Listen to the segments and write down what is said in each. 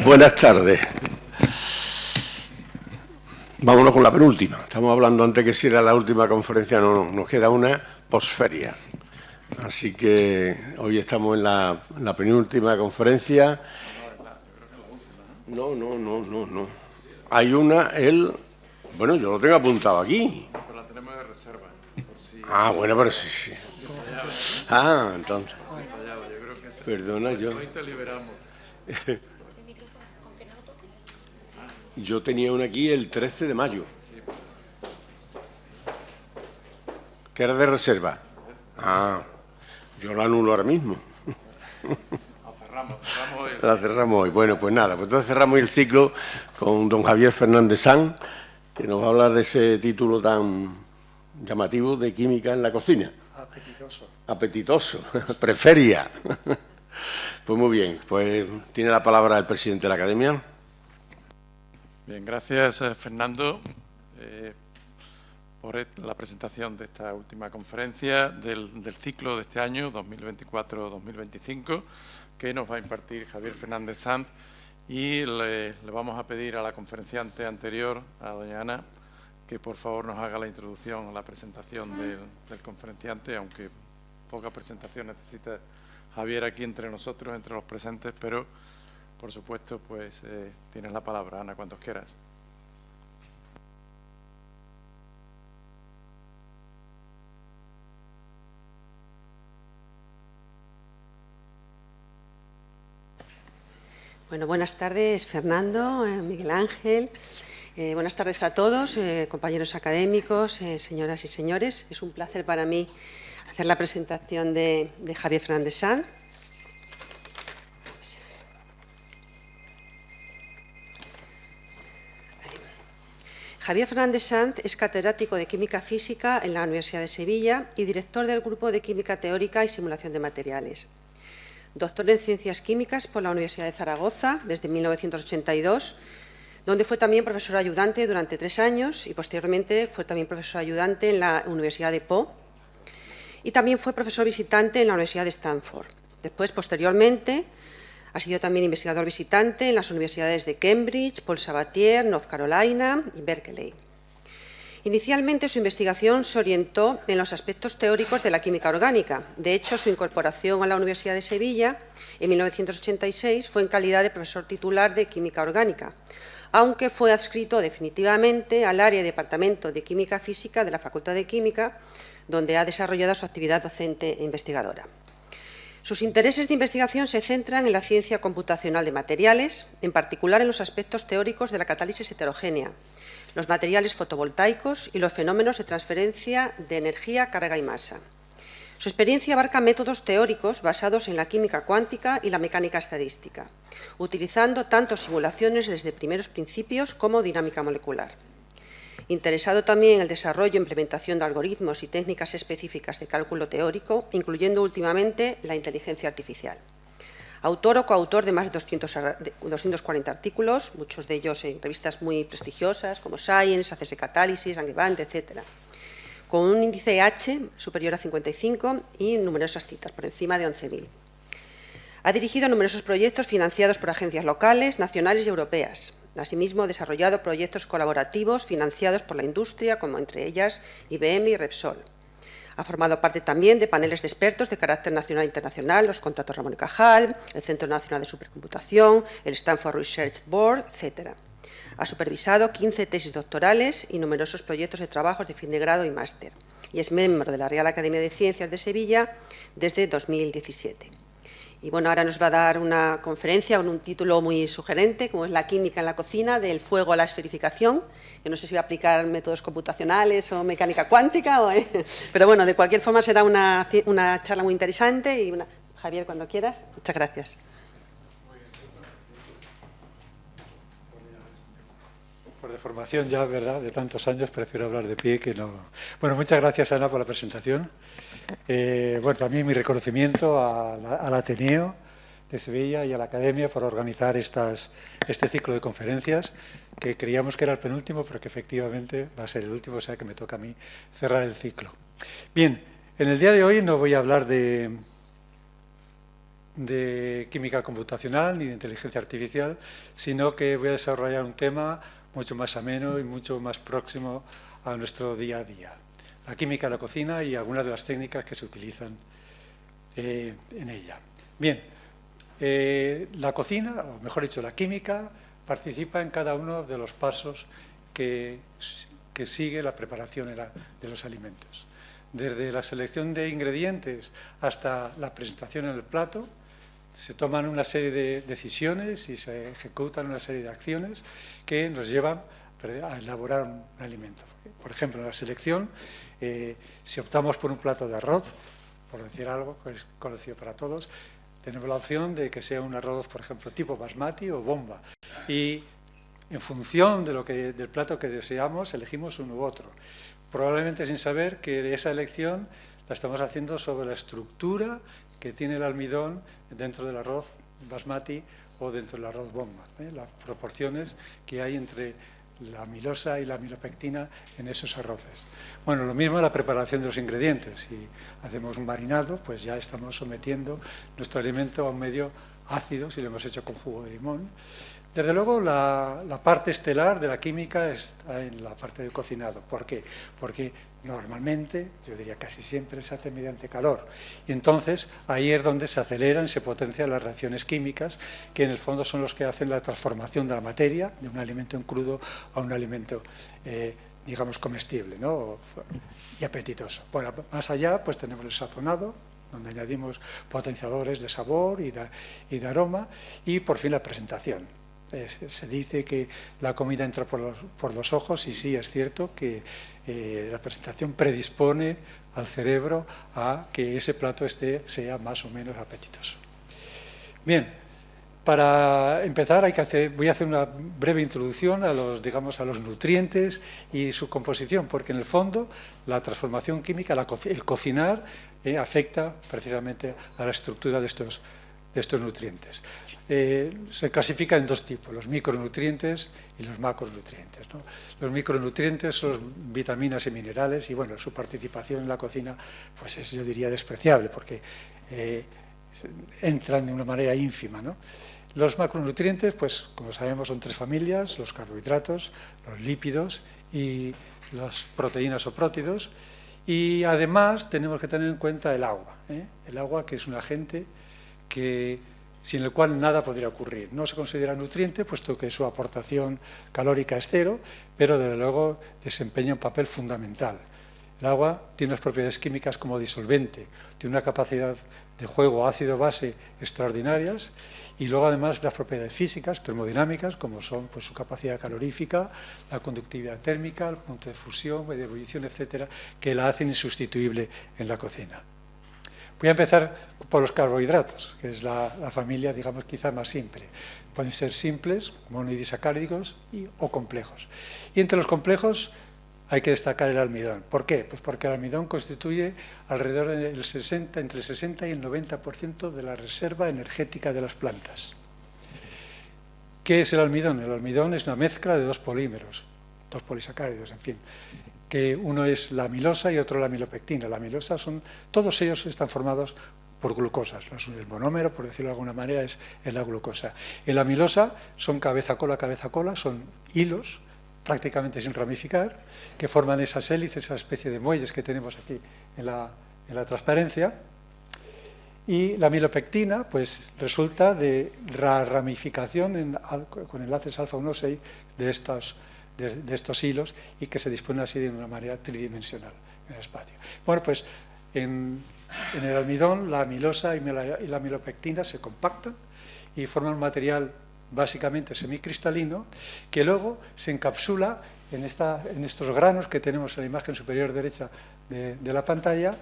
Buenas tardes. Vámonos con la penúltima. Estamos hablando antes que si era la última conferencia, no, nos queda una posferia. Así que hoy estamos en la penúltima conferencia. No. Hay una, bueno, yo lo tengo apuntado aquí. Pero la tenemos de reserva. Por si bueno, pero sí. Entonces. si fallaba, yo creo que sí. Perdona, Hoy te liberamos. Yo tenía una aquí el 13 de mayo. Sí. Que era de reserva. Yo la anulo ahora mismo. Cerramos hoy. La cerramos hoy. Bueno, pues nada, pues entonces cerramos el ciclo con don Javier Fernández Sanz, que nos va a hablar de ese título tan llamativo de química en la cocina. Apetitoso. Preferia. Pues muy bien, pues tiene la palabra el presidente de la Academia. Bien, gracias Fernando por la presentación de esta última conferencia del ciclo de este año 2024-2025 que nos va a impartir Javier Fernández Sanz, y le vamos a pedir a la conferenciante anterior, a doña Ana, que por favor nos haga la introducción a la presentación del conferenciante, aunque poca presentación necesita Javier aquí entre nosotros, entre los presentes, pero por supuesto, pues tienes la palabra, Ana, cuando quieras. Bueno, buenas tardes, Fernando, Miguel Ángel. Buenas tardes a todos, compañeros académicos, señoras y señores. Es un placer para mí hacer la presentación de Javier Fernández Sanz. Javier Fernández Sanz es catedrático de Química Física en la Universidad de Sevilla y director del Grupo de Química Teórica y Simulación de Materiales. Doctor en Ciencias Químicas por la Universidad de Zaragoza desde 1982, donde fue también profesor ayudante durante 3 años y posteriormente fue también profesor ayudante en la Universidad de Po y también fue profesor visitante en la Universidad de Stanford. Después, posteriormente, ha sido también investigador visitante en las universidades de Cambridge, Paul Sabatier, North Carolina y Berkeley. Inicialmente su investigación se orientó en los aspectos teóricos de la química orgánica. De hecho, su incorporación a la Universidad de Sevilla en 1986 fue en calidad de profesor titular de química orgánica, aunque fue adscrito definitivamente al área de Departamento de Química Física de la Facultad de Química, donde ha desarrollado su actividad docente e investigadora. Sus intereses de investigación se centran en la ciencia computacional de materiales, en particular en los aspectos teóricos de la catálisis heterogénea, los materiales fotovoltaicos y los fenómenos de transferencia de energía, carga y masa. Su experiencia abarca métodos teóricos basados en la química cuántica y la mecánica estadística, utilizando tanto simulaciones desde primeros principios como dinámica molecular. Interesado también en el desarrollo e implementación de algoritmos y técnicas específicas de cálculo teórico, incluyendo últimamente la inteligencia artificial. Autor o coautor de más de 240 artículos, muchos de ellos en revistas muy prestigiosas como Science, ACS Catalysis, Angevant, etc., con un índice H superior a 55 y numerosas citas, por encima de 11.000. Ha dirigido numerosos proyectos financiados por agencias locales, nacionales y europeas. Asimismo, ha desarrollado proyectos colaborativos financiados por la industria, como entre ellas IBM y Repsol. Ha formado parte también de paneles de expertos de carácter nacional e internacional, los contratos Ramón y Cajal, el Centro Nacional de Supercomputación, el Stanford Research Board, etc. Ha supervisado 15 tesis doctorales y numerosos proyectos de trabajos de fin de grado y máster, y es miembro de la Real Academia de Ciencias de Sevilla desde 2017. Y bueno, ahora nos va a dar una conferencia con un título muy sugerente, como es la química en la cocina, del fuego a la esferificación. Yo no sé si va a aplicar métodos computacionales o mecánica cuántica, pero bueno, de cualquier forma será una charla muy interesante. Y Javier, cuando quieras. Muchas gracias. Por deformación ya, ¿verdad?, de tantos años, prefiero hablar de pie que no. Bueno, muchas gracias, Ana, por la presentación. Bueno, también mi reconocimiento al Ateneo de Sevilla y a la Academia por organizar este ciclo de conferencias, que creíamos que era el penúltimo, pero que efectivamente va a ser el último, o sea que me toca a mí cerrar el ciclo. Bien, en el día de hoy no voy a hablar de de química computacional ni de inteligencia artificial, sino que voy a desarrollar un tema mucho más ameno y mucho más próximo a nuestro día a día. La química en la cocina y algunas de las técnicas que se utilizan en ella. Bien, la cocina, o mejor dicho, la química, participa en cada uno de los pasos que sigue la preparación de los alimentos. Desde la selección de ingredientes hasta la presentación en el plato, se toman una serie de decisiones y se ejecutan una serie de acciones que nos llevan a elaborar un alimento. Por ejemplo, en la selección, si optamos por un plato de arroz, por decir algo que es conocido para todos, tenemos la opción de que sea un arroz, por ejemplo, tipo basmati o bomba. Y en función de del plato que deseamos, elegimos uno u otro. Probablemente sin saber que esa elección la estamos haciendo sobre la estructura que tiene el almidón dentro del arroz basmati o dentro del arroz bomba, las proporciones que hay entre la amilosa y la amilopectina en esos arroces. Bueno, lo mismo en la preparación de los ingredientes. Si hacemos un marinado, pues ya estamos sometiendo nuestro alimento a un medio ácido, si lo hemos hecho con jugo de limón. Desde luego, la parte estelar de la química está en la parte del cocinado. ¿Por qué? Porque normalmente, yo diría casi siempre, se hace mediante calor. Y entonces, ahí es donde se aceleran, se potencian las reacciones químicas, que en el fondo son los que hacen la transformación de la materia, de un alimento en crudo a un alimento, digamos, comestible, ¿no? Y apetitoso. Bueno, más allá, pues tenemos el sazonado, donde añadimos potenciadores de sabor y de aroma, y por fin la presentación. Se dice que la comida entra por los ojos, y sí, es cierto que la presentación predispone al cerebro a que ese plato sea más o menos apetitoso. Bien, para empezar voy a hacer una breve introducción a los nutrientes y su composición, porque en el fondo la transformación química, el cocinar, afecta precisamente a la estructura de estos nutrientes. Se clasifica en dos tipos, los micronutrientes y los macronutrientes, ¿no? Los micronutrientes son vitaminas y minerales, y bueno, su participación en la cocina pues es, yo diría, despreciable, porque entran de una manera ínfima, ¿no? Los macronutrientes, pues como sabemos, son tres familias: los carbohidratos, los lípidos y las proteínas o prótidos. Y además tenemos que tener en cuenta el agua, el agua, que es un agente sin el cual nada podría ocurrir. No se considera nutriente, puesto que su aportación calórica es cero, pero desde luego desempeña un papel fundamental. El agua tiene unas propiedades químicas como disolvente, tiene una capacidad de juego ácido-base extraordinarias, y luego además las propiedades físicas, termodinámicas, como son pues, su capacidad calorífica, la conductividad térmica, el punto de fusión, de ebullición, etcétera, que la hacen insustituible en la cocina. Voy a empezar por los carbohidratos, que es la familia, digamos, quizá más simple. Pueden ser simples, monodisacáridos o complejos. Y entre los complejos hay que destacar el almidón. ¿Por qué? Pues porque el almidón constituye alrededor entre el 60 y el 90% de la reserva energética de las plantas. ¿Qué es el almidón? El almidón es una mezcla de dos polímeros, dos polisacáridos, en fin, que uno es la amilosa y otro la amilopectina. La amilosa todos ellos están formados por glucosas. El monómero, por decirlo de alguna manera, es la glucosa. En la amilosa son cabeza-cola, son hilos, prácticamente sin ramificar, que forman esas hélices, esa especie de muelles que tenemos aquí en la transparencia. Y la amilopectina, pues resulta de la ramificación con enlaces alfa-1 6 de estos hilos, y que se disponen así de una manera tridimensional en el espacio. Bueno, pues en el almidón la amilosa y la amilopectina se compactan y forman un material básicamente semicristalino, que luego se encapsula en estos granos que tenemos en la imagen superior derecha de la pantalla,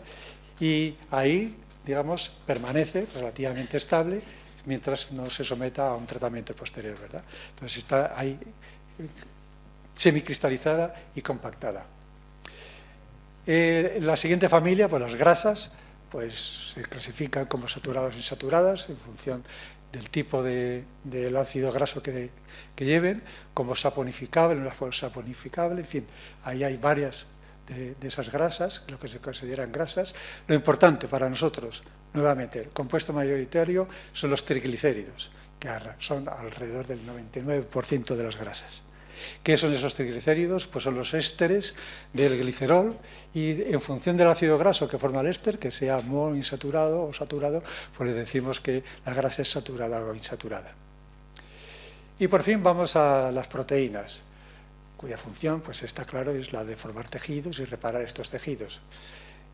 y ahí, digamos, permanece relativamente estable mientras no se someta a un tratamiento posterior, ¿verdad? Entonces está ahí semicristalizada y compactada. La siguiente familia, pues las grasas, pues se clasifican como saturadas e insaturadas en función del tipo del ácido graso que lleven, como saponificable, no saponificable, en fin, ahí hay varias de esas grasas, lo que se consideran grasas. Lo importante para nosotros, nuevamente, el compuesto mayoritario son los triglicéridos, que son alrededor del 99% de las grasas. ¿Qué son esos triglicéridos? Pues son los ésteres del glicerol, y en función del ácido graso que forma el éster, que sea monoinsaturado o saturado, pues le decimos que la grasa es saturada o insaturada. Y por fin vamos a las proteínas, cuya función, pues está claro, es la de formar tejidos y reparar estos tejidos.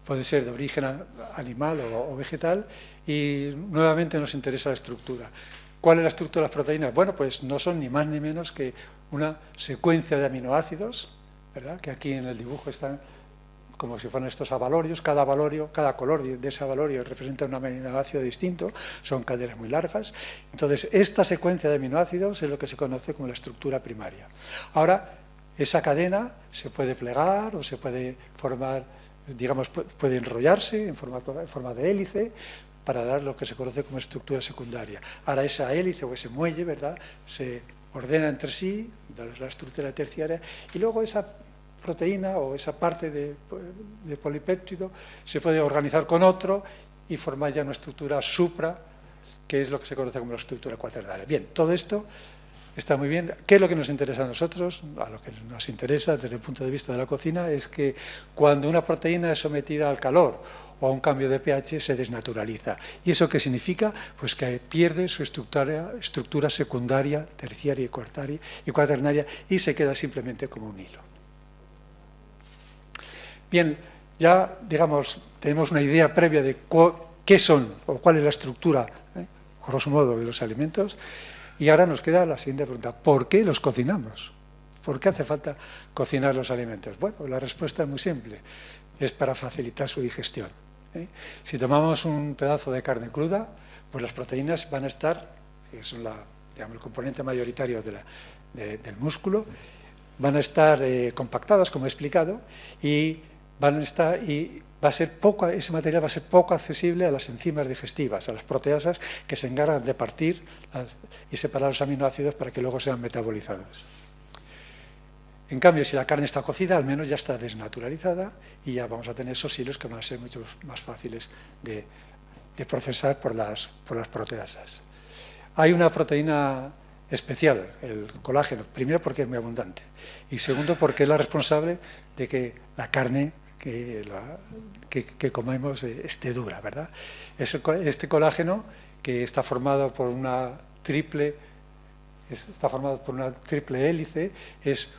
Puede ser de origen animal o vegetal, y nuevamente nos interesa la estructura. ¿Cuál es la estructura de las proteínas? Bueno, pues no son ni más ni menos que una secuencia de aminoácidos, ¿verdad?, que aquí en el dibujo están como si fueran estos avalorios. Cada color de ese avalorio representa un aminoácido distinto, son cadenas muy largas. Entonces, esta secuencia de aminoácidos es lo que se conoce como la estructura primaria. Ahora, esa cadena se puede plegar o se puede formar, digamos, puede enrollarse en forma de hélice, para dar lo que se conoce como estructura secundaria. Ahora esa hélice o ese muelle, ¿verdad?, se ordena entre sí, la estructura terciaria, y luego esa proteína o esa parte de polipéptido se puede organizar con otro y formar ya una estructura supra, que es lo que se conoce como la estructura cuaternaria. Bien, todo esto está muy bien. ¿Qué es lo que nos interesa a nosotros? A lo que nos interesa desde el punto de vista de la cocina es que cuando una proteína es sometida al calor o a un cambio de pH, se desnaturaliza. ¿Y eso qué significa? Pues que pierde su estructura secundaria, terciaria y cuaternaria, y se queda simplemente como un hilo. Bien, ya, digamos, tenemos una idea previa de qué son o cuál es la estructura, grosso modo, de los alimentos, y ahora nos queda la siguiente pregunta: ¿por qué los cocinamos? ¿Por qué hace falta cocinar los alimentos? Bueno, la respuesta es muy simple: es para facilitar su digestión. Si tomamos un pedazo de carne cruda, pues las proteínas van a estar, que son el componente mayoritario del músculo, van a estar compactadas, como he explicado, y ese material va a ser poco accesible a las enzimas digestivas, a las proteasas, que se encargan de partir y separar los aminoácidos para que luego sean metabolizados. En cambio, si la carne está cocida, al menos ya está desnaturalizada, y ya vamos a tener esos hilos que van a ser mucho más fáciles de procesar por las proteasas. Hay una proteína especial, el colágeno, primero porque es muy abundante, y segundo porque es la responsable de que la carne que comemos esté dura, ¿verdad? Este colágeno, que está formado por una triple hélice, es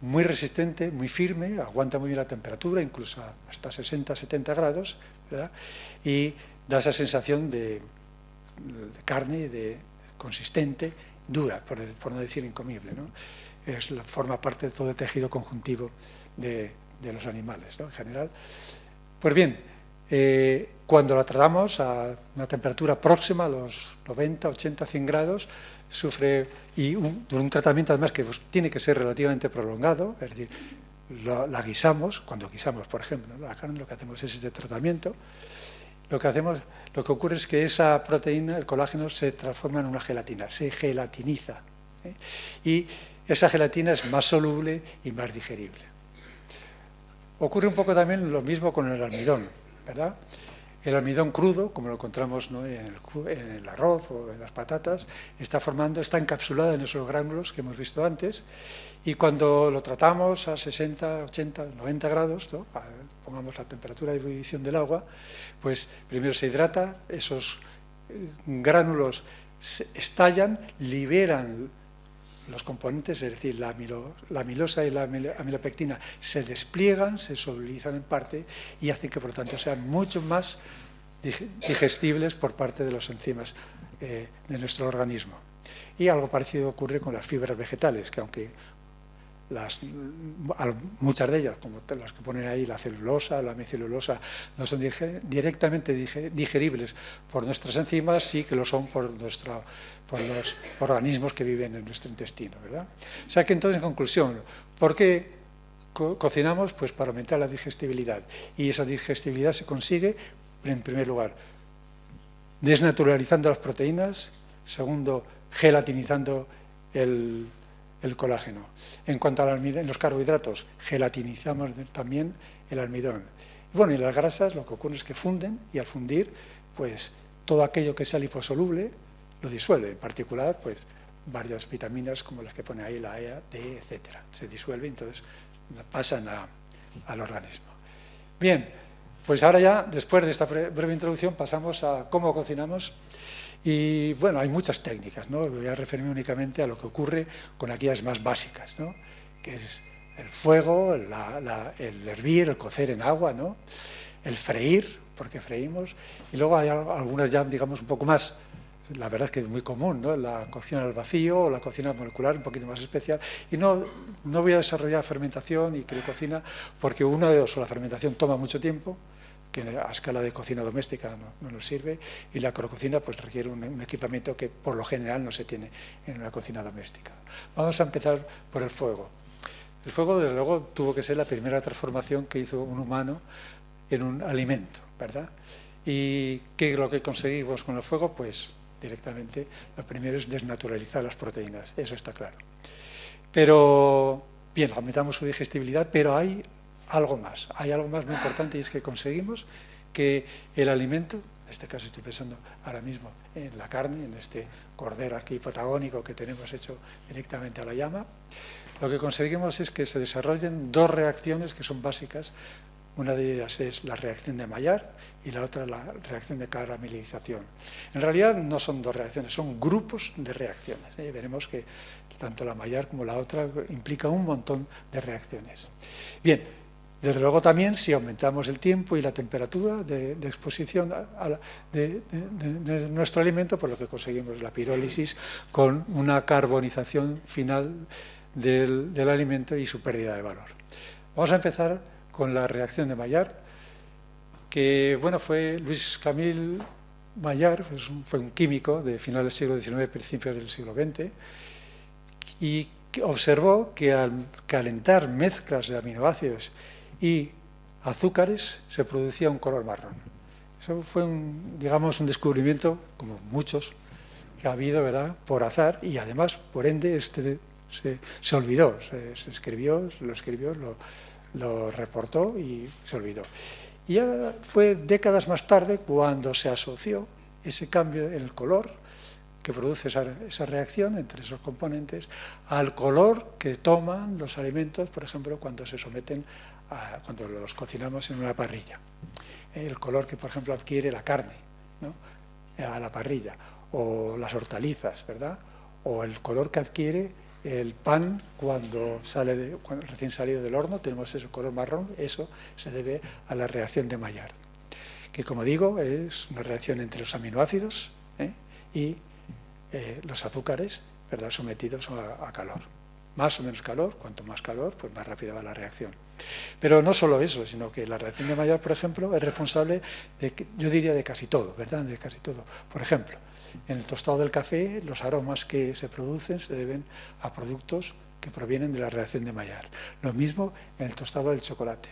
muy resistente, muy firme, aguanta muy bien la temperatura, incluso hasta 60-70 grados, ¿verdad?, y da esa sensación de carne consistente, dura, por no decir incomible, ¿no? Forma parte de todo el tejido conjuntivo de los animales, ¿no?, en general. Pues bien, cuando la tratamos a una temperatura próxima a los 90, 80, 100 grados, sufre, y un tratamiento además que tiene que ser relativamente prolongado, es decir, la guisamos, cuando guisamos, por ejemplo, ¿no?, la carne, lo que hacemos es este tratamiento. Lo que ocurre es que esa proteína, el colágeno, se transforma en una gelatina, se gelatiniza, y esa gelatina es más soluble y más digerible. Ocurre un poco también lo mismo con el almidón, ¿verdad? El almidón crudo, como lo encontramos, ¿no?, en el arroz o en las patatas, está encapsulado en esos gránulos que hemos visto antes, y cuando lo tratamos a 60, 80, 90 grados, ¿no?, pongamos la temperatura de ebullición del agua, pues primero se hidrata, esos gránulos estallan, liberan los componentes, es decir, la amilosa y la amilopectina se despliegan, se solubilizan en parte y hacen que, por lo tanto, sean mucho más digestibles por parte de las enzimas de nuestro organismo. Y algo parecido ocurre con las fibras vegetales, que aunque muchas de ellas, como las que ponen ahí, la celulosa, la hemicelulosa, no son directamente digeribles por nuestras enzimas, sí que lo son por los organismos que viven en nuestro intestino, ¿verdad? O sea que entonces, en conclusión, ¿por qué cocinamos? Pues para aumentar la digestibilidad, y esa digestibilidad se consigue, en primer lugar, desnaturalizando las proteínas, segundo, gelatinizando el colágeno. En cuanto a los carbohidratos, gelatinizamos también el almidón. Bueno, y las grasas lo que ocurre es que funden, y al fundir pues todo aquello que sea liposoluble lo disuelve, en particular pues varias vitaminas como las que pone ahí, la E, D, etcétera. Se disuelve y entonces pasan al organismo. Bien, pues ahora ya, después de esta breve introducción, pasamos a cómo cocinamos. Y bueno, hay muchas técnicas, ¿no? Voy a referirme únicamente a lo que ocurre con aquellas más básicas, ¿no? Que es el fuego, el hervir, el cocer en agua, ¿no? El freír, porque freímos, y luego hay algunas ya, digamos, un poco más, la verdad es que es muy común, ¿no? La cocción al vacío o la cocina molecular, un poquito más especial, y no voy a desarrollar fermentación y criococina, porque una de dos, o la fermentación toma mucho tiempo, que a escala de cocina doméstica no nos sirve, y la criococina pues requiere un equipamiento que por lo general no se tiene en una cocina doméstica. Vamos a empezar por el fuego. El fuego, desde luego, tuvo que ser la primera transformación que hizo un humano en un alimento, ¿verdad? ¿Y qué es lo que conseguimos con el fuego? Pues directamente, lo primero es desnaturalizar las proteínas, eso está claro. Pero, bien, aumentamos su digestibilidad, pero hay algo más muy importante, y es que conseguimos que el alimento, en este caso estoy pensando ahora mismo en la carne, en este cordero aquí patagónico que tenemos hecho directamente a la llama, lo que conseguimos es que se desarrollen dos reacciones que son básicas. Una de ellas es la reacción de Maillard y la otra la reacción de caramelización. En realidad no son dos reacciones, son grupos de reacciones. Veremos que tanto la Maillard como la otra implica un montón de reacciones. Bien, desde luego también si aumentamos el tiempo y la temperatura de exposición de nuestro alimento, por lo que conseguimos la pirólisis con una carbonización final del alimento y su pérdida de valor. Vamos a empezar con la reacción de Maillard, que bueno, fue Louis Camille Maillard, fue un químico de finales del siglo XIX, principios del siglo XX, y observó que al calentar mezclas de aminoácidos y azúcares se producía un color marrón. Eso fue un descubrimiento, como muchos que ha habido, ¿verdad?, por azar, y además, por ende, se olvidó, lo reportó y se olvidó. Y ya fue décadas más tarde cuando se asoció ese cambio en el color que produce esa reacción entre esos componentes al color que toman los alimentos, por ejemplo, cuando se someten cuando los cocinamos en una parrilla. El color que, por ejemplo, adquiere la carne, ¿no?, a la parrilla, o las hortalizas, ¿verdad?, o el color que adquiere el pan cuando recién salido del horno, tenemos ese color marrón. Eso se debe a la reacción de Maillard, que, como digo, es una reacción entre los aminoácidos y los azúcares, ¿verdad?, sometidos a calor. Más o menos calor, cuanto más calor, pues más rápida va la reacción. Pero no solo eso, sino que la reacción de Maillard, por ejemplo, es responsable yo diría, de casi todo, ¿verdad?, de casi todo. Por ejemplo, en el tostado del café, los aromas que se producen se deben a productos que provienen de la reacción de Maillard. Lo mismo en el tostado del chocolate.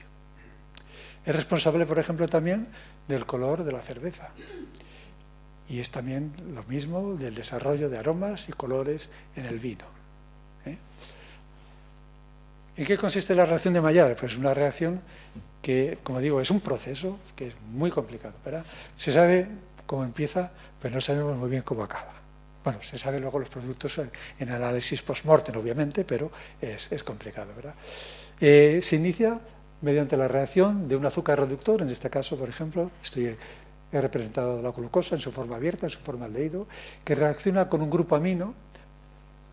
Es responsable, por ejemplo, también del color de la cerveza. Y es también lo mismo del desarrollo de aromas y colores en el vino. ¿En qué consiste la reacción de Maillard? Pues una reacción que, como digo, es un proceso que es muy complicado, ¿verdad? Se sabe cómo empieza, pero no sabemos muy bien cómo acaba. Bueno, se sabe luego los productos en análisis post-mortem, obviamente, pero es complicado, ¿verdad? Se inicia mediante la reacción de un azúcar reductor, en este caso, por ejemplo, he representado la glucosa en su forma abierta, en su forma aldehído, que reacciona con un grupo amino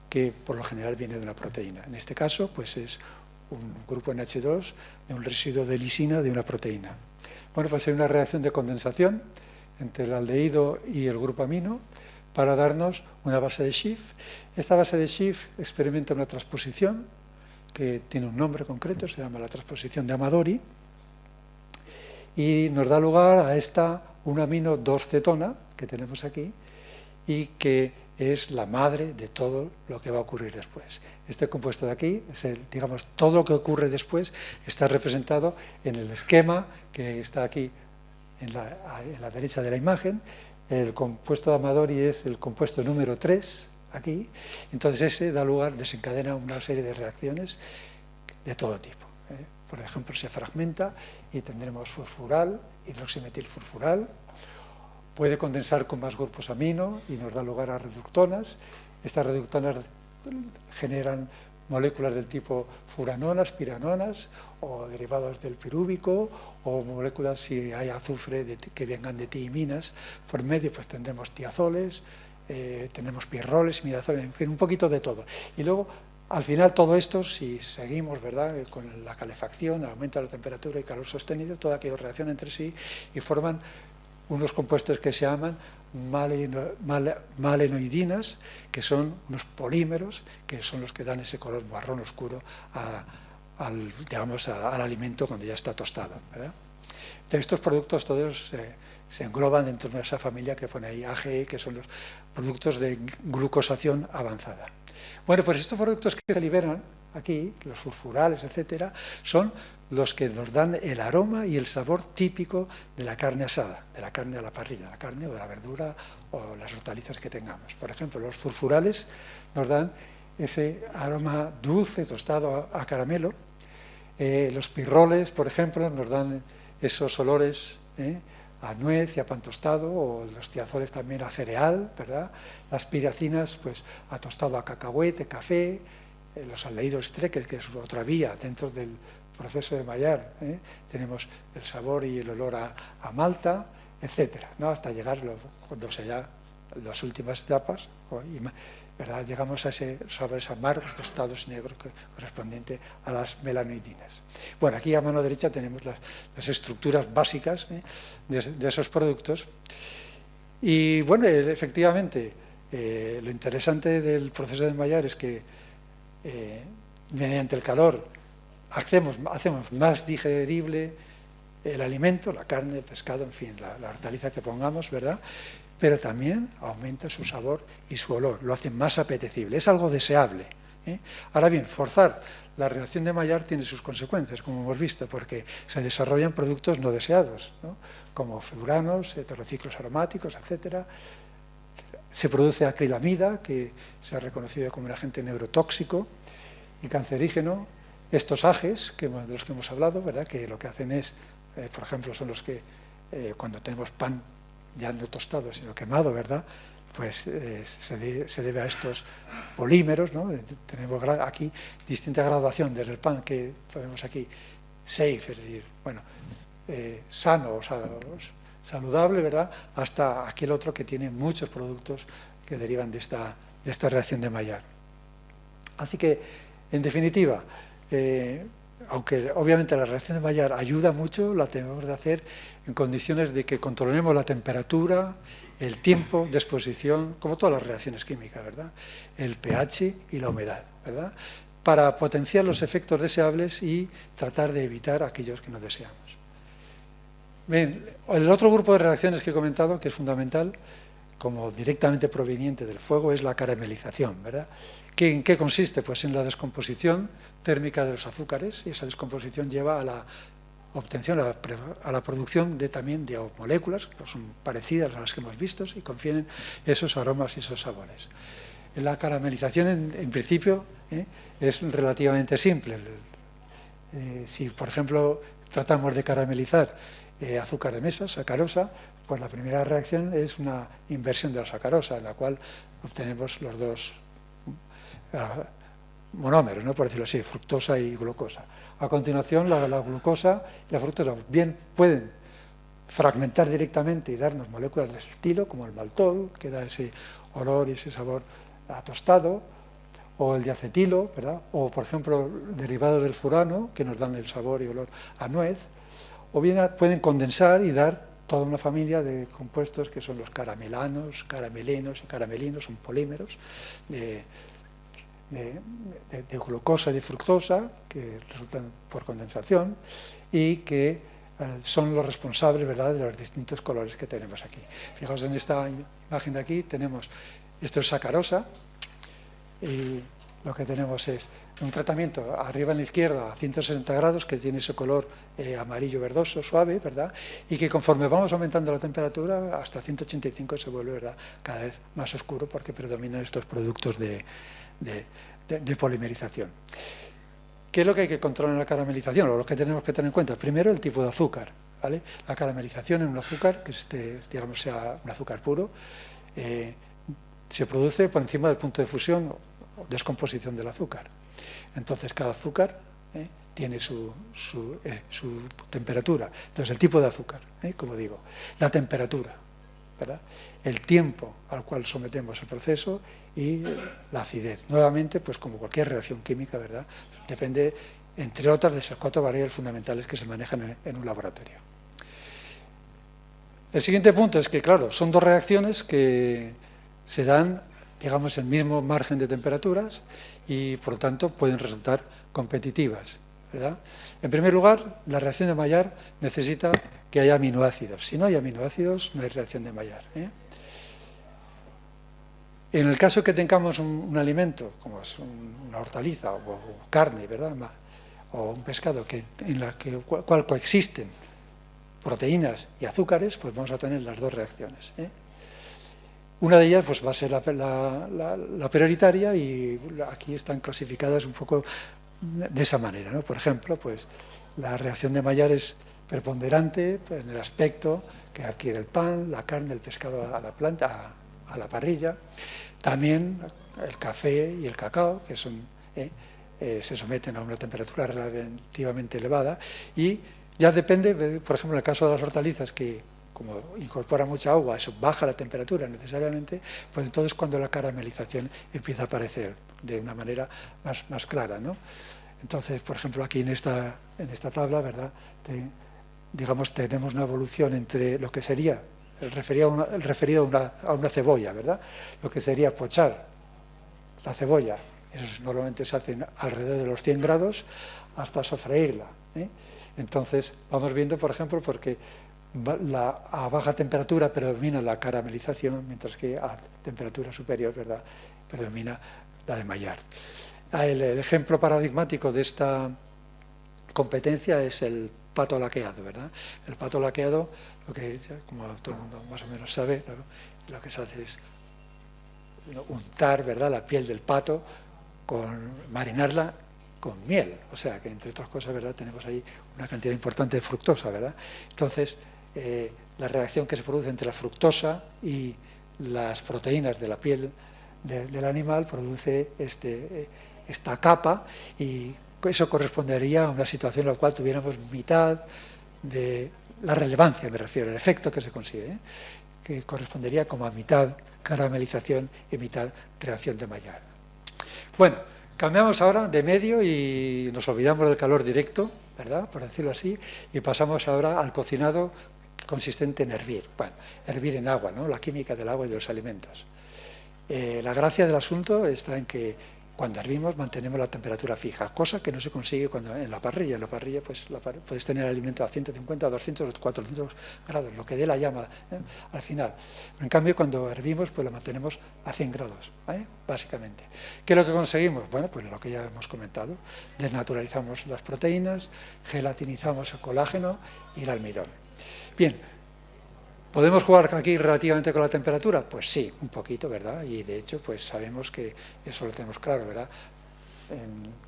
que por lo general viene de una proteína. En este caso, pues es un grupo NH2 de un residuo de lisina de una proteína. Bueno, pues hay una reacción de condensación entre el aldehído y el grupo amino para darnos una base de Schiff. Esta base de Schiff experimenta una transposición que tiene un nombre concreto, se llama la transposición de Amadori, y nos da lugar a un amino 2-cetona que tenemos aquí y que es la madre de todo lo que va a ocurrir después. Este compuesto de aquí, todo lo que ocurre después está representado en el esquema que está aquí en la derecha de la imagen. El compuesto de Amadori es el compuesto número 3, aquí. Entonces ese desencadena una serie de reacciones de todo tipo. Por ejemplo, se fragmenta y tendremos furfural, hidroximetilfurfural, puede condensar con más grupos amino y nos da lugar a reductonas. Estas reductonas generan moléculas del tipo furanonas, piranonas o derivados del pirúvico, o moléculas, si hay azufre, que vengan de tiiminas. Por medio pues tendremos tiazoles, tenemos pirroles, imidazoles, en fin, un poquito de todo. Y luego, al final, todo esto, si seguimos, ¿verdad?, con la calefacción, aumenta la temperatura y calor sostenido, todo aquello reacciona entre sí y forman unos compuestos que se llaman malenoidinas, que son unos polímeros, que son los que dan ese color marrón oscuro al alimento cuando ya está tostado, ¿verdad? De estos productos todos se engloban dentro de esa familia que pone ahí AGE, que son los productos de glucosación avanzada. Bueno, pues estos productos que se liberan aquí, los sulfurales, etcétera, son los que nos dan el aroma y el sabor típico de la carne asada, de la carne a la parrilla, la carne o de la verdura o las hortalizas que tengamos. Por ejemplo, los sulfurales nos dan ese aroma dulce, tostado a caramelo. Los pirroles, por ejemplo, nos dan esos olores a nuez y a pan tostado, o los tiazoles también a cereal, ¿verdad? Las piracinas, pues a tostado a cacahuete, café. Los aldehídos Strecker, que es otra vía dentro del proceso de Maillard, tenemos el sabor y el olor a malta, etcétera, ¿no? Hasta llegar, cuando se ya las últimas etapas, ¿verdad?, llegamos a ese sabores amargos, tostados negros, correspondiente a las melanoidinas. Bueno, aquí a mano derecha tenemos las estructuras básicas de esos productos. Y bueno, efectivamente, lo interesante del proceso de Maillard es que mediante el calor hacemos más digerible el alimento, la carne, el pescado, en fin, la hortaliza que pongamos, ¿verdad? Pero también aumenta su sabor y su olor, lo hace más apetecible, es algo deseable. Ahora bien, forzar la reacción de Maillard tiene sus consecuencias, como hemos visto, porque se desarrollan productos no deseados, ¿no?, como furanos, heterociclos aromáticos, etcétera. Se produce acrilamida, que se ha reconocido como un agente neurotóxico y cancerígeno. Estos ajes, de los que hemos hablado, ¿verdad?, que lo que hacen es, por ejemplo, son los que cuando tenemos pan ya no tostado, sino quemado, ¿verdad?, pues se debe a estos polímeros, ¿no? Tenemos aquí distinta graduación, desde el pan que ponemos aquí, safe, es decir, bueno, sano, saludable, ¿verdad?, hasta aquel otro que tiene muchos productos que derivan de esta reacción de Maillard. Así que, en definitiva, aunque obviamente la reacción de Maillard ayuda mucho, la tenemos de hacer en condiciones de que controlemos la temperatura, el tiempo de exposición, como todas las reacciones químicas, ¿verdad?, el pH y la humedad, ¿verdad?, para potenciar los efectos deseables y tratar de evitar aquellos que no deseamos. Bien, el otro grupo de reacciones que he comentado, que es fundamental, como directamente proveniente del fuego, es la caramelización, ¿verdad? ¿En qué consiste? Pues en la descomposición térmica de los azúcares, y esa descomposición lleva a la obtención, a la producción también de moléculas que son parecidas a las que hemos visto y confieren esos aromas y esos sabores. La caramelización, en principio, es relativamente simple. Si, por ejemplo, tratamos de caramelizar azúcar de mesa, sacarosa, pues la primera reacción es una inversión de la sacarosa, en la cual obtenemos los dos monómeros, ¿no?, por decirlo así, fructosa y glucosa. A continuación, la glucosa y la fructosa bien pueden fragmentar directamente y darnos moléculas de ese estilo, como el maltol, que da ese olor y ese sabor a tostado, o el diacetilo, ¿verdad?, o, por ejemplo, derivados del furano, que nos dan el sabor y olor a nuez, o bien pueden condensar y dar toda una familia de compuestos que son los caramelanos, caramelinos y caramelinos, son polímeros de glucosa y de fructosa, que resultan por condensación y que son los responsables, ¿verdad?, de los distintos colores que tenemos aquí. Fijaos en esta imagen de aquí, tenemos, esto es sacarosa, y lo que tenemos es un tratamiento arriba en la izquierda a 160 grados, que tiene ese color amarillo verdoso, suave, ¿verdad?, y que conforme vamos aumentando la temperatura hasta 185 se vuelve, ¿verdad?, cada vez más oscuro, porque predominan estos productos de polimerización. ¿Qué es lo que hay que controlar en la caramelización, o lo que tenemos que tener en cuenta? Primero, el tipo de azúcar. ¿vale? La caramelización en un azúcar, que digamos sea un azúcar puro, se produce por encima del punto de fusión o descomposición del azúcar. Entonces, cada azúcar tiene su temperatura. Entonces, el tipo de azúcar, como digo, la temperatura, ¿verdad? El tiempo al cual sometemos el proceso y la acidez. Nuevamente, pues como cualquier reacción química, ¿verdad? Depende, entre otras, de esas 4 variables fundamentales que se manejan en un laboratorio. El siguiente punto es que, claro, son 2 reacciones que se dan, digamos, el mismo margen de temperaturas y, por lo tanto, pueden resultar competitivas, ¿verdad? En primer lugar, la reacción de Maillard necesita que haya aminoácidos. Si no hay aminoácidos, no hay reacción de Maillard. En el caso que tengamos un alimento, como es una hortaliza o carne, ¿verdad?, o un pescado en la cual coexisten proteínas y azúcares, pues vamos a tener las 2 reacciones. Una de ellas pues, va a ser la prioritaria y aquí están clasificadas un poco de esa manera, ¿no? Por ejemplo, pues, la reacción de Maillard es preponderante en el aspecto que adquiere el pan, la carne, el pescado a la planta, a la parrilla. También el café y el cacao, que son, se someten a una temperatura relativamente elevada y ya depende, por ejemplo, en el caso de las hortalizas, que como incorpora mucha agua, eso baja la temperatura necesariamente, pues entonces cuando la caramelización empieza a aparecer de una manera más clara, ¿no? Entonces, por ejemplo, aquí en esta tabla, ¿verdad?, digamos, tenemos una evolución entre lo que sería el referido a una cebolla, ¿verdad?, lo que sería pochar la cebolla, eso normalmente se hace alrededor de los 100 grados, hasta sofreírla, Entonces, vamos viendo, por ejemplo, porque a baja temperatura predomina la caramelización, mientras que a temperatura superior, ¿verdad?, predomina la de Maillard. El ejemplo paradigmático de esta competencia es el pato laqueado, ¿verdad? El pato laqueado, lo que, como todo el mundo más o menos sabe, lo que se hace es untar, ¿verdad?, la piel del pato, marinarla con miel, o sea que entre otras cosas, ¿verdad?, tenemos ahí una cantidad importante de fructosa, ¿verdad? Entonces, la reacción que se produce entre la fructosa y las proteínas de la piel del animal produce esta capa y eso correspondería a una situación en la cual tuviéramos mitad de la relevancia, me refiero, el efecto que se consigue, que correspondería como a mitad caramelización y mitad reacción de Maillard. Bueno, cambiamos ahora de medio y nos olvidamos del calor directo, ¿verdad?, por decirlo así, y pasamos ahora al cocinado consistente en hervir. Bueno, hervir en agua, ¿no?, la química del agua y de los alimentos. La gracia del asunto está en que cuando hervimos mantenemos la temperatura fija, cosa que no se consigue cuando en la parrilla. En la parrilla pues, puedes tener el alimento a 150, 200, 400 grados, lo que dé la llama al final. En cambio, cuando hervimos, pues lo mantenemos a 100 grados, básicamente. ¿Qué es lo que conseguimos? Bueno, pues lo que ya hemos comentado. Desnaturalizamos las proteínas, gelatinizamos el colágeno y el almidón. Bien. ¿Podemos jugar aquí relativamente con la temperatura? Pues sí, un poquito, ¿verdad? Y de hecho, pues sabemos que eso lo tenemos claro, ¿verdad?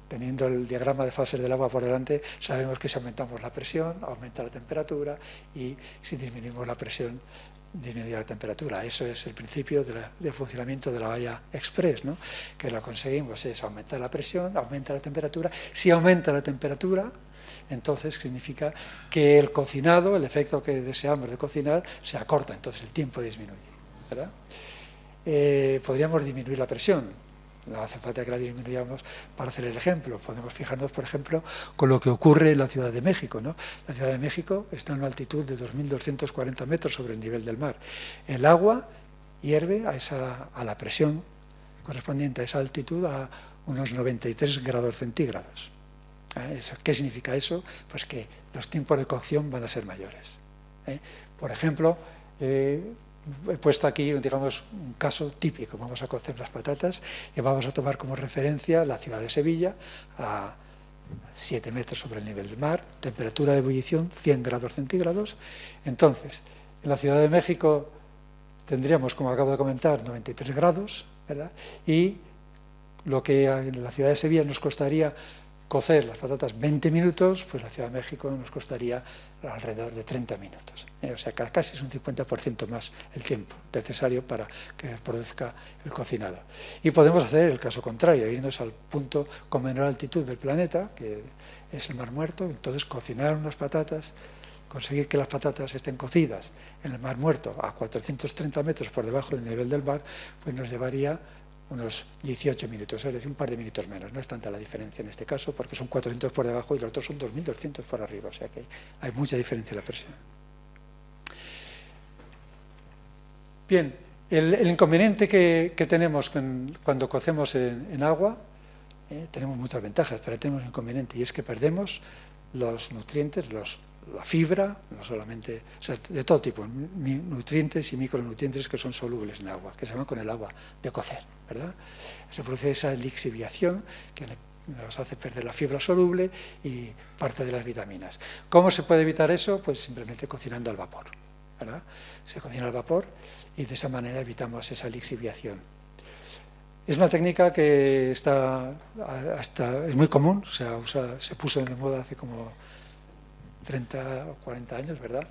Teniendo el diagrama de fases del agua por delante, sabemos que si aumentamos la presión, aumenta la temperatura y si disminuimos la presión, disminuye la temperatura. Eso es el principio de funcionamiento de la olla express, ¿no? Que lo conseguimos es aumentar la presión, aumenta la temperatura. Si aumenta la temperatura, entonces significa que el cocinado, el efecto que deseamos de cocinar, se acorta, entonces el tiempo disminuye, ¿verdad? Podríamos disminuir la presión, no hace falta que la disminuyamos para hacer el ejemplo. Podemos fijarnos, por ejemplo, con lo que ocurre en la Ciudad de México, ¿no? La Ciudad de México está en una altitud de 2.240 metros sobre el nivel del mar. El agua hierve a la presión correspondiente a esa altitud a unos 93 grados centígrados. ¿Qué significa eso? Pues que los tiempos de cocción van a ser mayores. Por ejemplo, he puesto aquí, digamos, un caso típico. Vamos a cocer las patatas y vamos a tomar como referencia la ciudad de Sevilla, a 7 metros sobre el nivel del mar, temperatura de ebullición 100 grados centígrados. Entonces, en la Ciudad de México tendríamos, como acabo de comentar, 93 grados, ¿verdad? Y lo que en la ciudad de Sevilla nos costaría cocer las patatas 20 minutos, pues la Ciudad de México nos costaría alrededor de 30 minutos. O sea, casi es un 50% más el tiempo necesario para que produzca el cocinado. Y podemos hacer el caso contrario, irnos al punto con menor altitud del planeta, que es el Mar Muerto, entonces cocinar unas patatas, conseguir que las patatas estén cocidas en el Mar Muerto a 430 metros por debajo del nivel del mar, pues nos llevaría unos 18 minutos, es decir, un par de minutos menos. No es tanta la diferencia en este caso, porque son 400 por debajo y los otros son 2.200 por arriba, o sea que hay mucha diferencia en la presión. Bien, el inconveniente que tenemos cuando cocemos en agua, tenemos muchas ventajas, pero tenemos un inconveniente, y es que perdemos los nutrientes, la fibra, no solamente, o sea, de todo tipo, nutrientes y micronutrientes que son solubles en agua, que se van con el agua de cocer, ¿verdad? Se produce esa lixiviación que nos hace perder la fibra soluble y parte de las vitaminas. ¿Cómo se puede evitar eso? Pues simplemente cocinando al vapor, ¿verdad? Se cocina al vapor y de esa manera evitamos esa lixiviación. Es una técnica que es muy común, o sea, se puso de moda hace como 30 o 40 años, ¿verdad?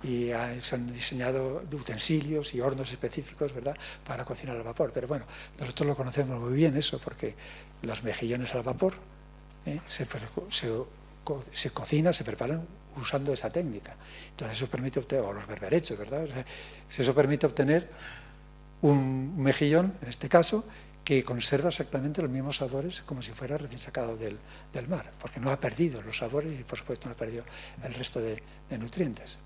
Y se han diseñado utensilios y hornos específicos, ¿verdad?, para cocinar al vapor. Pero bueno, nosotros lo conocemos muy bien eso, porque los mejillones al vapor se cocinan, se preparan usando esa técnica. Entonces eso permite obtener, o los berberechos, ¿verdad? O sea, eso permite obtener un mejillón, en este caso, que conserva exactamente los mismos sabores como si fuera recién sacado del mar, porque no ha perdido los sabores y, por supuesto, no ha perdido el resto de nutrientes.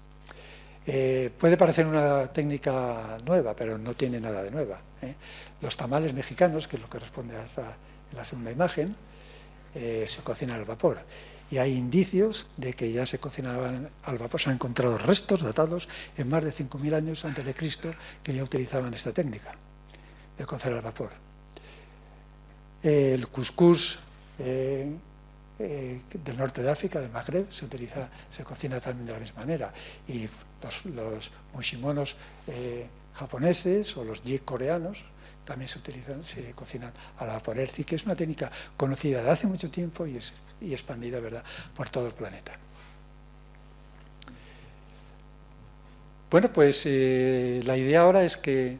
Puede parecer una técnica nueva, pero no tiene nada de nueva. Los tamales mexicanos, que es lo que responde a la segunda imagen, se cocinan al vapor. Y hay indicios de que ya se cocinaban al vapor. Se han encontrado restos datados en más de 5.000 años antes de Cristo que ya utilizaban esta técnica de cocer al vapor. El cuscús del norte de África, del Magreb, se cocina también de la misma manera. Y los mushimonos japoneses o los jik coreanos también se cocinan al vapor. Es decir, que es una técnica conocida de hace mucho tiempo y expandida, ¿verdad?, por todo el planeta. Bueno, pues la idea ahora es que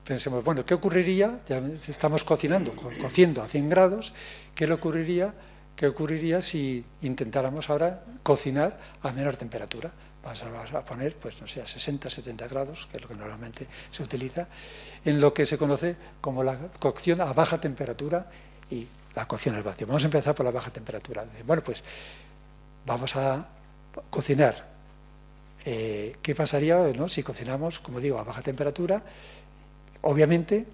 pensemos, bueno, ¿qué ocurriría? Ya estamos cociendo a 100 grados, ¿qué ocurriría si intentáramos ahora cocinar a menor temperatura? Vamos a poner, pues no sé, a 60, 70 grados, que es lo que normalmente se utiliza, en lo que se conoce como la cocción a baja temperatura y la cocción al vacío. Vamos a empezar por la baja temperatura. Bueno, pues vamos a cocinar. ¿Qué pasaría, ¿no?, si cocinamos, como digo, a baja temperatura? Obviamente,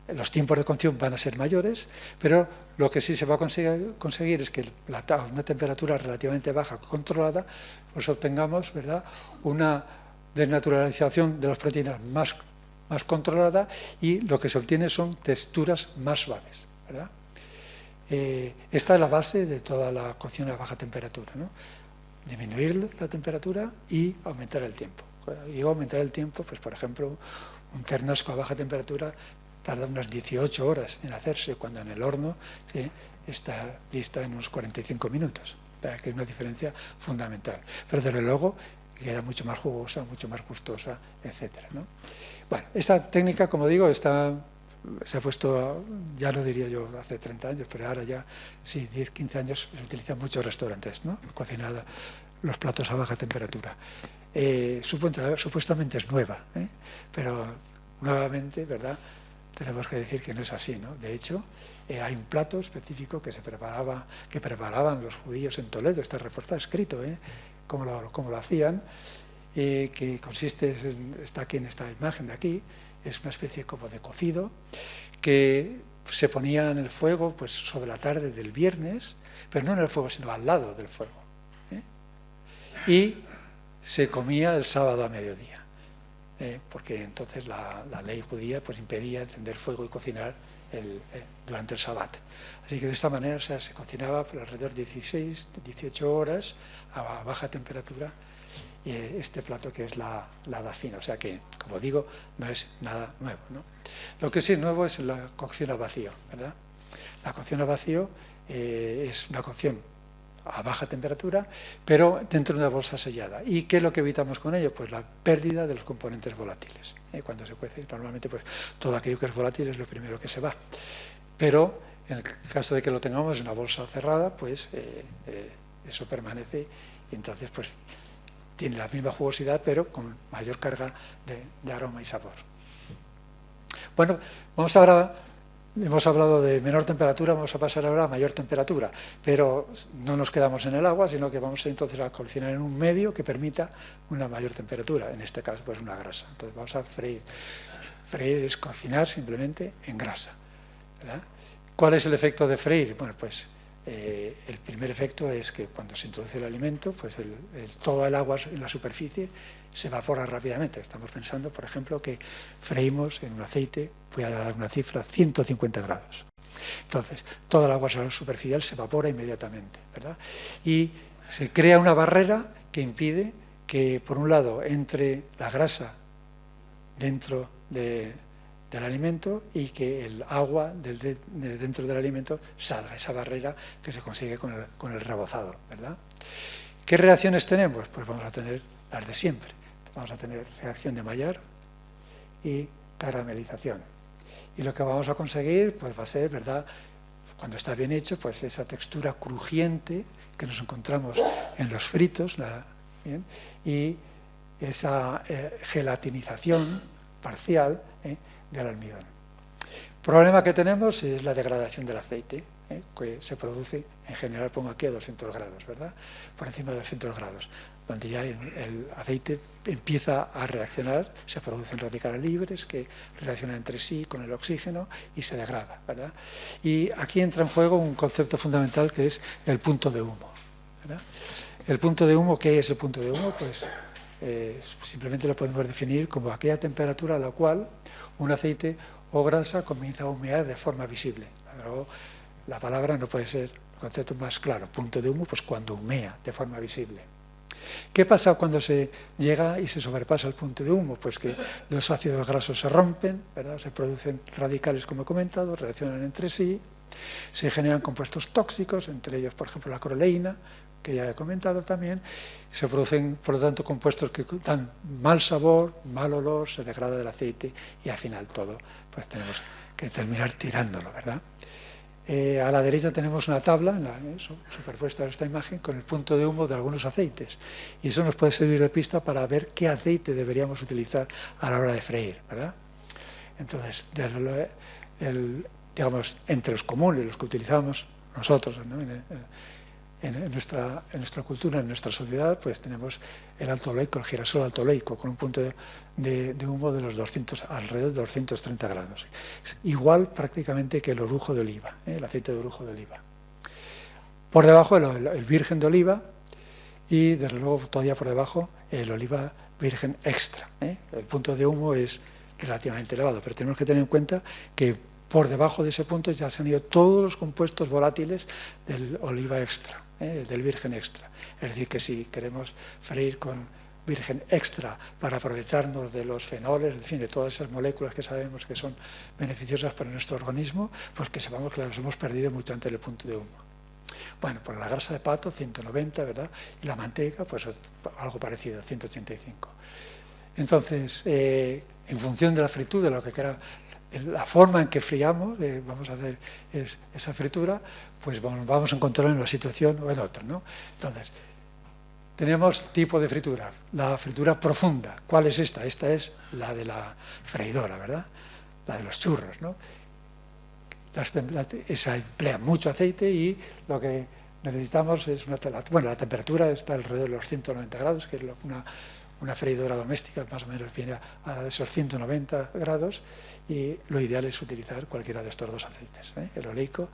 los tiempos de cocción van a ser mayores, pero lo que sí se va a conseguir es que a una temperatura relativamente baja, controlada, pues obtengamos, ¿verdad?, una desnaturalización de las proteínas más controlada, y lo que se obtiene son texturas más suaves, ¿verdad? Esta es la base de toda la cocción a baja temperatura, ¿no? Disminuir la temperatura y aumentar el tiempo. Digo aumentar el tiempo, pues por ejemplo, un ternasco a baja temperatura tarda unas 18 horas en hacerse, cuando en el horno está lista en unos 45 minutos. O sea, que es una diferencia fundamental. Pero desde luego queda mucho más jugosa, mucho más gustosa, etcétera, ¿no? Bueno, esta técnica, como digo, se ha puesto, ya lo diría yo, hace 30 años, pero ahora ya, sí, 10, 15 años se utiliza en muchos restaurantes, ¿no?, cocinada los platos a baja temperatura. Supuestamente es nueva, pero nuevamente, ¿verdad?, tenemos que decir que no es así, ¿no? De hecho, hay un plato específico que preparaban los judíos en Toledo, está escrito, cómo lo hacían, que consiste, está aquí en esta imagen de aquí, es una especie como de cocido que se ponía en el fuego, pues sobre la tarde del viernes, pero no en el fuego, sino al lado del fuego, y se comía el sábado a mediodía, porque entonces la ley judía pues impedía encender fuego y cocinar durante el Sabbat. Así que de esta manera, o sea, se cocinaba por alrededor de 16, 18 horas a baja temperatura este plato, que es la dafina. O sea que, como digo, no es nada nuevo, ¿no? Lo que sí es nuevo es la cocción al vacío, ¿verdad? La cocción a vacío es una cocción a baja temperatura, pero dentro de una bolsa sellada. ¿Y qué es lo que evitamos con ello? Pues la pérdida de los componentes volátiles. Cuando se cuece, normalmente pues todo aquello que es volátil es lo primero que se va. Pero en el caso de que lo tengamos en una bolsa cerrada, pues eso permanece y entonces pues tiene la misma jugosidad, pero con mayor carga de aroma y sabor. Bueno, hemos hablado de menor temperatura, vamos a pasar ahora a mayor temperatura, pero no nos quedamos en el agua, sino que vamos entonces a cocinar en un medio que permita una mayor temperatura, en este caso pues una grasa. Entonces vamos a freír. Freír es cocinar simplemente en grasa, ¿verdad? ¿Cuál es el efecto de freír? Bueno, pues el primer efecto es que cuando se introduce el alimento, pues todo el agua en la superficie se evapora rápidamente. Estamos pensando, por ejemplo, que freímos en un aceite, voy a dar una cifra, 150 grados. Entonces, toda el agua superficial se evapora inmediatamente, ¿verdad? Y se crea una barrera que impide que, por un lado, entre la grasa dentro del alimento y que el agua dentro del alimento salga, esa barrera que se consigue con el rebozado, ¿verdad? ¿Qué reacciones tenemos? Pues vamos a tener las de siempre. Vamos a tener reacción de Maillard y caramelización. Y lo que vamos a conseguir pues va a ser, ¿verdad?, cuando está bien hecho, pues esa textura crujiente que nos encontramos en los fritos, ¿bien?, y esa gelatinización parcial del almidón. El problema que tenemos es la degradación del aceite, que se produce, en general pongo aquí a 200 grados, ¿verdad?, por encima de 200 grados, donde ya el aceite empieza a reaccionar, se producen radicales libres que reaccionan entre sí con el oxígeno y se degrada, ¿verdad? Y aquí entra en juego un concepto fundamental que es el punto de humo, ¿verdad? El punto de humo, ¿qué es el punto de humo? Pues simplemente lo podemos definir como aquella temperatura a la cual un aceite o grasa comienza a humear de forma visible. Luego, la palabra no puede ser el concepto más claro. Punto de humo, pues cuando humea de forma visible. ¿Qué pasa cuando se llega y se sobrepasa el punto de humo? Pues que los ácidos grasos se rompen, ¿verdad?, se producen radicales, como he comentado, reaccionan entre sí, se generan compuestos tóxicos, entre ellos, por ejemplo, la acroleína, que ya he comentado también, se producen, por lo tanto, compuestos que dan mal sabor, mal olor, se degrada el aceite y al final todo, pues tenemos que terminar tirándolo, ¿verdad? A la derecha tenemos una tabla superpuesta a esta imagen con el punto de humo de algunos aceites y eso nos puede servir de pista para ver qué aceite deberíamos utilizar a la hora de freír, ¿verdad? Entonces, digamos, entre los comunes, los que utilizamos nosotros, ¿no?, en nuestra cultura, en nuestra sociedad, pues tenemos el alto oleico, el girasol alto oleico, con un punto de humo de los alrededor de 230 grados. Es igual prácticamente que el orujo de oliva, el aceite de orujo de oliva. Por debajo el virgen de oliva y, desde luego, todavía por debajo el oliva virgen extra. El punto de humo es relativamente elevado, pero tenemos que tener en cuenta que por debajo de ese punto ya se han ido todos los compuestos volátiles del oliva extra, del virgen extra. Es decir, que si queremos freír con virgen extra para aprovecharnos de los fenoles, en fin, de todas esas moléculas que sabemos que son beneficiosas para nuestro organismo, pues que sepamos que las hemos perdido mucho antes del punto de humo. Bueno, pues la grasa de pato, 190, ¿verdad? Y la manteca, pues algo parecido, 185. Entonces, en función de la fritura, de lo que quiera, la forma en que friamos, vamos a hacer esa fritura, pues vamos a encontrar en una situación o en otra, ¿no? Entonces, tenemos tipo de fritura. La fritura profunda, ¿cuál es esta? Esta es la de la freidora, ¿verdad? La de los churros, ¿no? Esa emplea mucho aceite y lo que necesitamos es la temperatura está alrededor de los 190 grados, que es una freidora doméstica, más o menos viene a esos 190 grados, y lo ideal es utilizar cualquiera de estos dos aceites, el oleico,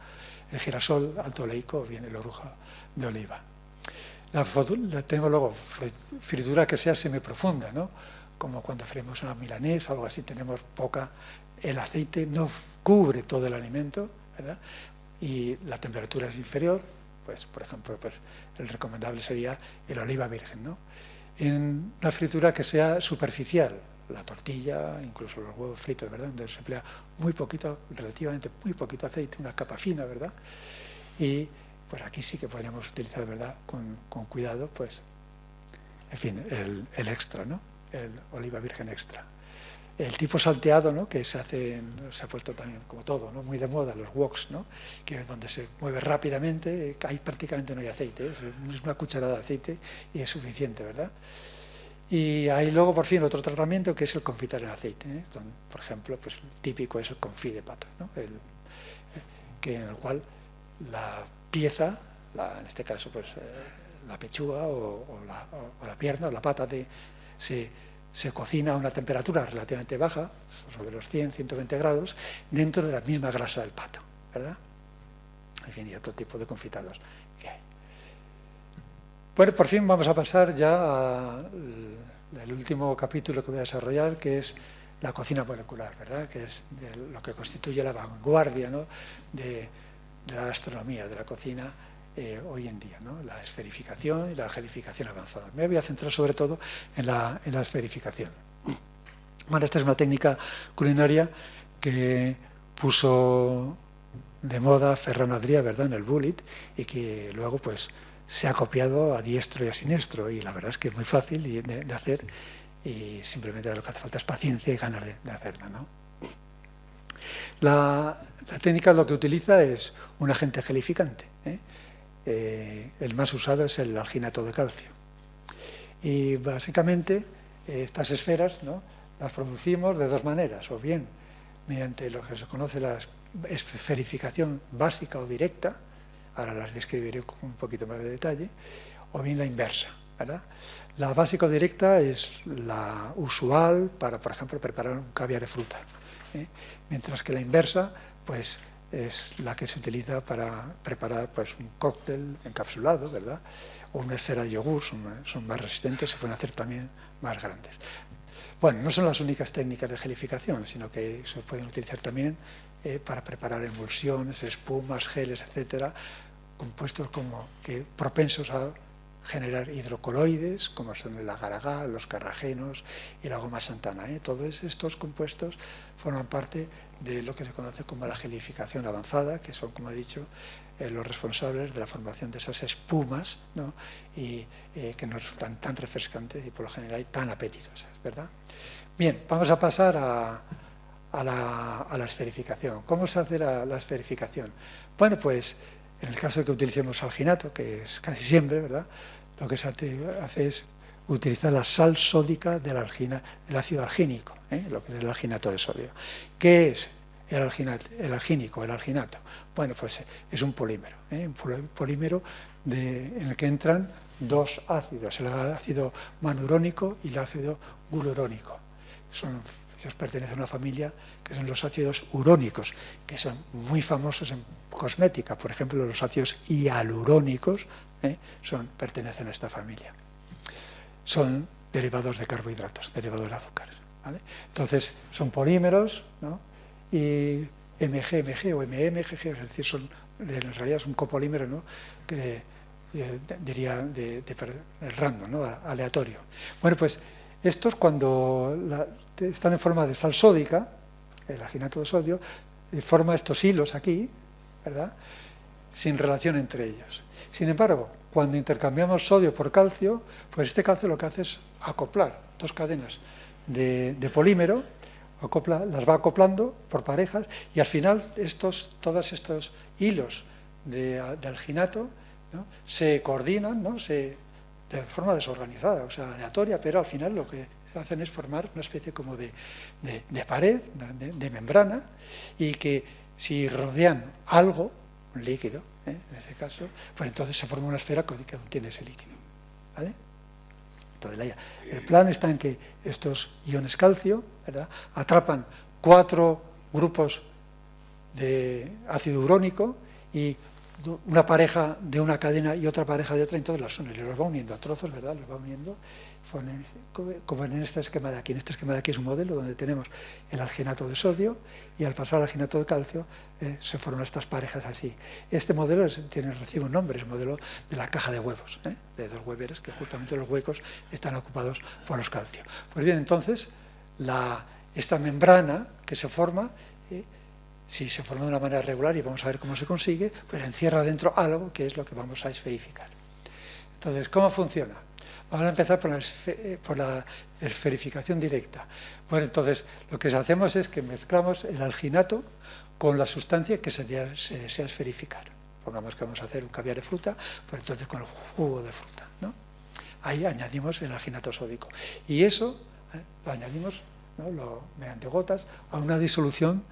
el girasol alto oleico o bien el orujo de oliva. Tengo luego fritura que sea semiprofunda, ¿no? Como cuando freímos una milanesa o algo así, tenemos poca, el aceite no cubre todo el alimento, ¿verdad?, y la temperatura es inferior, pues por ejemplo, pues el recomendable sería el oliva virgen, ¿no? En una fritura que sea superficial, la tortilla, incluso los huevos fritos, ¿verdad? Donde se emplea muy poquito, relativamente muy poquito aceite, una capa fina, ¿verdad? Y pues aquí sí que podríamos utilizar, ¿verdad?, con cuidado, pues, en fin, el extra, ¿no?, el oliva virgen extra. El tipo salteado, ¿no?, que se ha puesto también, como todo, ¿no?, muy de moda, los woks, ¿no?, que es donde se mueve rápidamente, ahí prácticamente no hay aceite, es una cucharada de aceite y es suficiente, ¿verdad? Y hay luego, por fin, otro tratamiento que es el confitar en aceite, ¿eh? Por ejemplo, pues típico es el confit de pato, ¿no?, en el cual la pieza, en este caso pues la pechuga o la pierna o la pata se cocina a una temperatura relativamente baja, sobre los 100-120 grados, dentro de la misma grasa del pato, ¿verdad? En fin, y otro tipo de confitados que hay. Bueno, por fin vamos a pasar ya al último capítulo que voy a desarrollar, que es la cocina molecular, ¿verdad?, que es lo que constituye la vanguardia, ¿no?, de la gastronomía, de la cocina hoy en día, ¿no?, la esferificación y la gelificación avanzada. Me voy a centrar sobre todo en la esferificación. Bueno, esta es una técnica culinaria que puso de moda Ferran Adrià, ¿verdad?, en el Bullit, y que luego pues se ha copiado a diestro y a siniestro, y la verdad es que es muy fácil de hacer, y simplemente lo que hace falta es paciencia y ganas de hacerla, ¿no? La técnica lo que utiliza es un agente gelificante, ¿eh? El más usado es el alginato de calcio. Y básicamente estas esferas, ¿no?, las producimos de dos maneras, o bien mediante lo que se conoce la esferificación básica o directa, ahora las describiré con un poquito más de detalle, o bien la inversa, ¿verdad? La básica o directa es la usual para, por ejemplo, preparar un caviar de fruta, ¿eh? Mientras que la inversa, pues, es la que se utiliza para preparar, pues, un cóctel encapsulado, ¿verdad?, o una esfera de yogur, son más resistentes, se pueden hacer también más grandes. Bueno, no son las únicas técnicas de gelificación, sino que se pueden utilizar también para preparar emulsiones, espumas, geles, etcétera, compuestos propensos a generar hidrocoloides, como son el agar-agar, los carragenos y la goma santana, ¿eh? Todos estos compuestos forman parte de lo que se conoce como la gelificación avanzada, que son, como he dicho, los responsables de la formación de esas espumas, ¿no?, y que nos resultan tan refrescantes y por lo general tan apetitosas, ¿verdad? Bien, vamos a pasar a la esferificación. ¿Cómo se hace la esferificación? Bueno, pues en el caso de que utilicemos alginato, que es casi siempre, ¿verdad?, lo que se hace es utilizar la sal sódica del ácido algínico, lo que es el alginato de sodio. ¿Qué es el alginato? Bueno, pues es un polímero, un polímero en el que entran dos ácidos, el ácido manurónico y el ácido glurónico. Ellos pertenecen a una familia que son los ácidos urónicos, que son muy famosos en cosmética. Por ejemplo, los ácidos hialurónicos pertenecen a esta familia. Son derivados de carbohidratos, derivados de azúcares, ¿vale? Entonces, son polímeros, ¿no?, y MG o MMGG, es decir, en realidad es un copolímero, ¿no?, que diría de random, ¿no?, aleatorio. Bueno, pues estos, cuando están en forma de sal sódica, el alginato de sodio, forma estos hilos aquí, ¿verdad?, sin relación entre ellos. Sin embargo, cuando intercambiamos sodio por calcio, pues este calcio lo que hace es acoplar dos cadenas de polímero, las va acoplando por parejas, y al final todos estos hilos de alginato, ¿no?, se coordinan, ¿no?, de forma desorganizada, o sea, aleatoria, pero al final lo que hacen es formar una especie como de pared, de membrana, y que si rodean algo, un líquido, en ese caso, pues entonces se forma una esfera que contiene ese líquido, ¿vale? Entonces, el plan está en que estos iones calcio, ¿verdad?, atrapan 4 grupos de ácido urónico y una pareja de una cadena y otra pareja de otra, entonces las unen y los va uniendo a trozos, ¿verdad?, los va uniendo, como en este esquema de aquí. En este esquema de aquí es un modelo donde tenemos el alginato de sodio y al pasar al alginato de calcio se forman estas parejas así. Este modelo recibe un nombre, es el modelo de la caja de huevos, de 2 hueveros, que justamente los huecos están ocupados por los calcios. Pues bien, entonces esta membrana que se forma, si se forma de una manera regular, y vamos a ver cómo se consigue, pues encierra dentro algo que es lo que vamos a esferificar. Entonces, ¿cómo funciona? Vamos a empezar por la esferificación directa. Bueno, entonces, lo que hacemos es que mezclamos el alginato con la sustancia que se desea esferificar. Pongamos que vamos a hacer un caviar de fruta, pues entonces con el jugo de fruta, ¿no? Ahí añadimos el alginato sódico. Y eso lo añadimos, ¿no?, mediante gotas a una disolución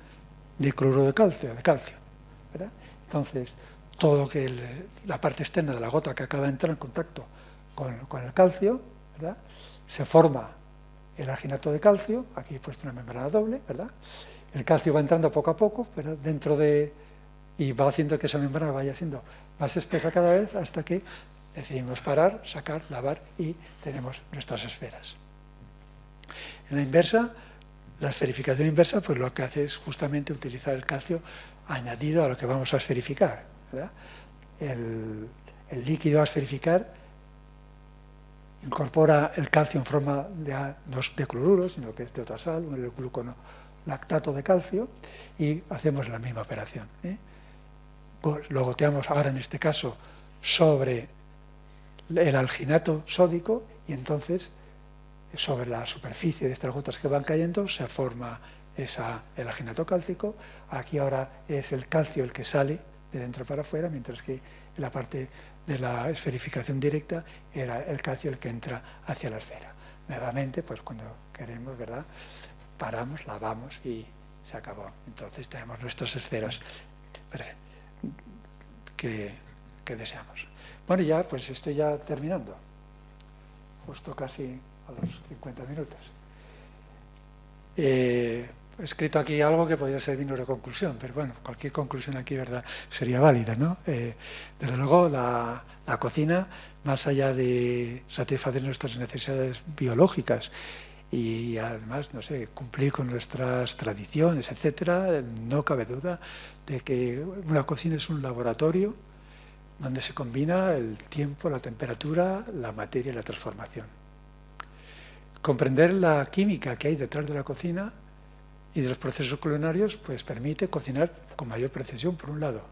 de cloruro de calcio, ¿verdad? Entonces, todo lo que la parte externa de la gota que acaba de entrar en contacto con el calcio, ¿verdad?, se forma el alginato de calcio, aquí he puesto una membrana doble, ¿verdad? El calcio va entrando poco a poco, ¿verdad?, y va haciendo que esa membrana vaya siendo más espesa cada vez hasta que decidimos parar, sacar, lavar y tenemos nuestras esferas. En la inversa, la esferificación inversa, pues lo que hace es justamente utilizar el calcio añadido a lo que vamos a esferificar, ¿verdad? El líquido a esferificar incorpora el calcio en forma no de cloruro, sino que es de otra sal, el gluconolactato de calcio, y hacemos la misma operación, ¿eh? Lo goteamos ahora en este caso sobre el alginato sódico y entonces sobre la superficie de estas gotas que van cayendo se forma el alginato cálcico. Aquí ahora es el calcio el que sale de dentro para afuera, mientras que en la parte de la esferificación directa era el calcio el que entra hacia la esfera. Nuevamente, pues cuando queremos, ¿verdad?, paramos, lavamos y se acabó. Entonces tenemos nuestras esferas que deseamos. Bueno, ya pues estoy ya terminando, justo casi a los 50 minutos. He escrito aquí algo que podría servir una conclusión, pero bueno, cualquier conclusión aquí, ¿verdad?, sería válida, ¿no? Desde luego, la cocina, más allá de satisfacer nuestras necesidades biológicas y además, no sé, cumplir con nuestras tradiciones, etcétera, no cabe duda de que una cocina es un laboratorio donde se combina el tiempo, la temperatura, la materia y la transformación. Comprender la química que hay detrás de la cocina y de los procesos culinarios, pues permite cocinar con mayor precisión, por un lado,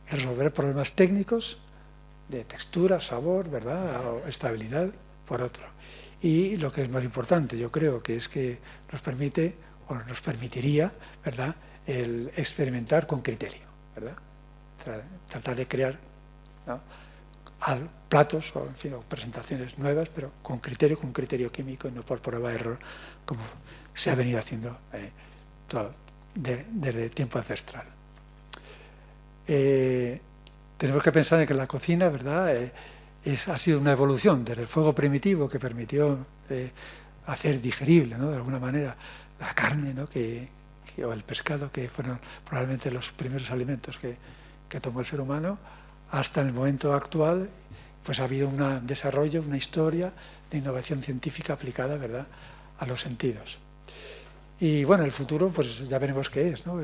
resolver problemas técnicos de textura, sabor, ¿verdad?, o estabilidad, por otro. Y lo que es más importante, yo creo que es que nos permite, o nos permitiría, ¿verdad?, el experimentar con criterio, ¿verdad?, tratar de crear, ¿no?, platos o, en fin, o presentaciones nuevas, pero con criterio químico y no por prueba de error, como se ha venido haciendo desde tiempo ancestral. Tenemos que pensar en que la cocina, ¿verdad?, ha sido una evolución desde el fuego primitivo que permitió hacer digerible, ¿no?, de alguna manera, la carne, ¿no?, o el pescado, que fueron probablemente los primeros alimentos que tomó el ser humano, hasta el momento actual, pues ha habido un desarrollo, una historia de innovación científica aplicada, ¿verdad?, a los sentidos. Y bueno, el futuro, pues ya veremos qué es, ¿no?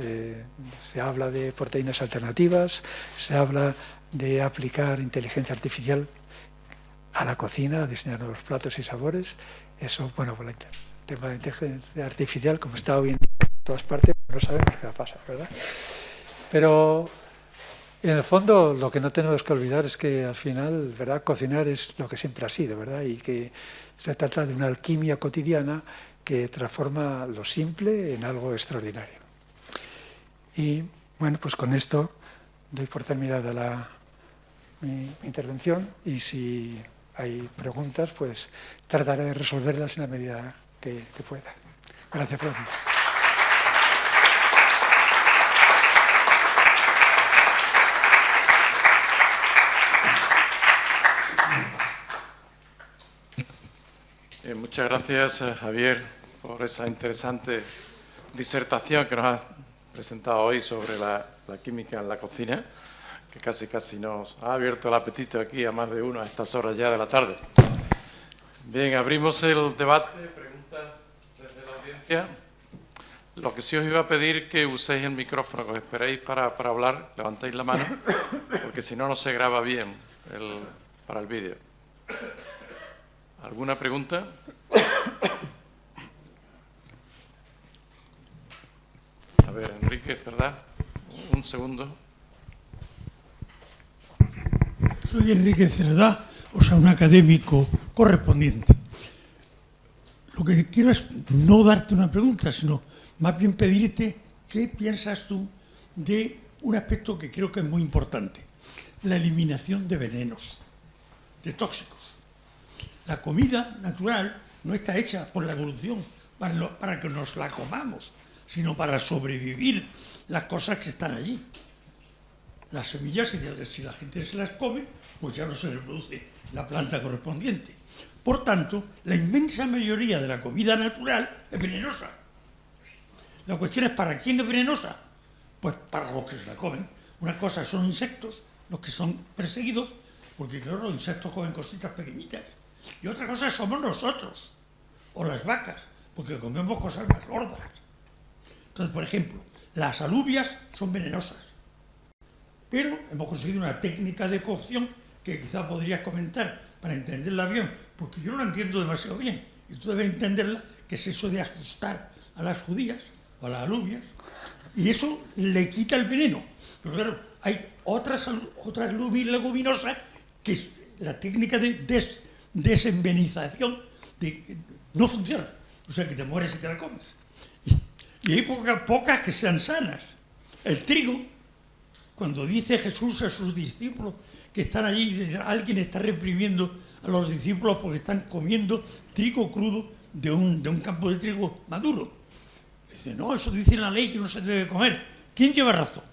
Se habla de proteínas alternativas, se habla de aplicar inteligencia artificial a la cocina, a diseñar nuevos platos y sabores. Eso, bueno, el tema de inteligencia artificial, como está hoy en día en todas partes, no sabemos qué va a pasar, ¿verdad? Pero en el fondo, lo que no tenemos que olvidar es que al final, ¿verdad?, cocinar es lo que siempre ha sido, ¿verdad?, y que se trata de una alquimia cotidiana que transforma lo simple en algo extraordinario. Y bueno, pues con esto doy por terminada mi intervención, y si hay preguntas, pues trataré de resolverlas en la medida que pueda. Gracias por atención. Muchas gracias, Javier, por esa interesante disertación que nos has presentado hoy sobre la química en la cocina, que casi nos ha abierto el apetito aquí a más de uno a estas horas ya de la tarde. Bien, abrimos el debate, preguntas desde la audiencia. Lo que sí os iba a pedir que uséis el micrófono, que os esperéis para hablar, levantéis la mano, porque si no, no se graba bien para el vídeo. ¿Alguna pregunta? A ver, Enrique Cerdá, un segundo. Soy Enrique Cerdá, o sea, un académico correspondiente. Lo que quiero es no darte una pregunta, sino más bien pedirte qué piensas tú de un aspecto que creo que es muy importante, la eliminación de venenos, de tóxicos. La comida natural no está hecha por la evolución para que nos la comamos, sino para sobrevivir las cosas que están allí. Las semillas, si la gente se las come, pues ya no se reproduce la planta correspondiente. Por tanto, la inmensa mayoría de la comida natural es venenosa. La cuestión es, ¿para quién es venenosa? Pues para los que se la comen. Una cosa son insectos, los que son perseguidos, porque claro, los insectos comen cositas pequeñitas. Y otra cosa somos nosotros, o las vacas, porque comemos cosas más gordas. Entonces, por ejemplo, las alubias son venenosas. Pero hemos conseguido una técnica de cocción que quizá podrías comentar para entenderla bien, porque yo no la entiendo demasiado bien, y tú debes entenderla, que es eso de asustar a las judías o a las alubias, y eso le quita el veneno. Pero claro, hay otras leguminosas que es la técnica de desenvenización no funciona, o sea que te mueres y te la comes. Y hay pocas que sean sanas. El trigo, cuando dice Jesús a sus discípulos que están allí, alguien está reprimiendo a los discípulos porque están comiendo trigo crudo de un campo de trigo maduro. Dice, no, eso dice la ley que no se debe comer. ¿Quién lleva razón?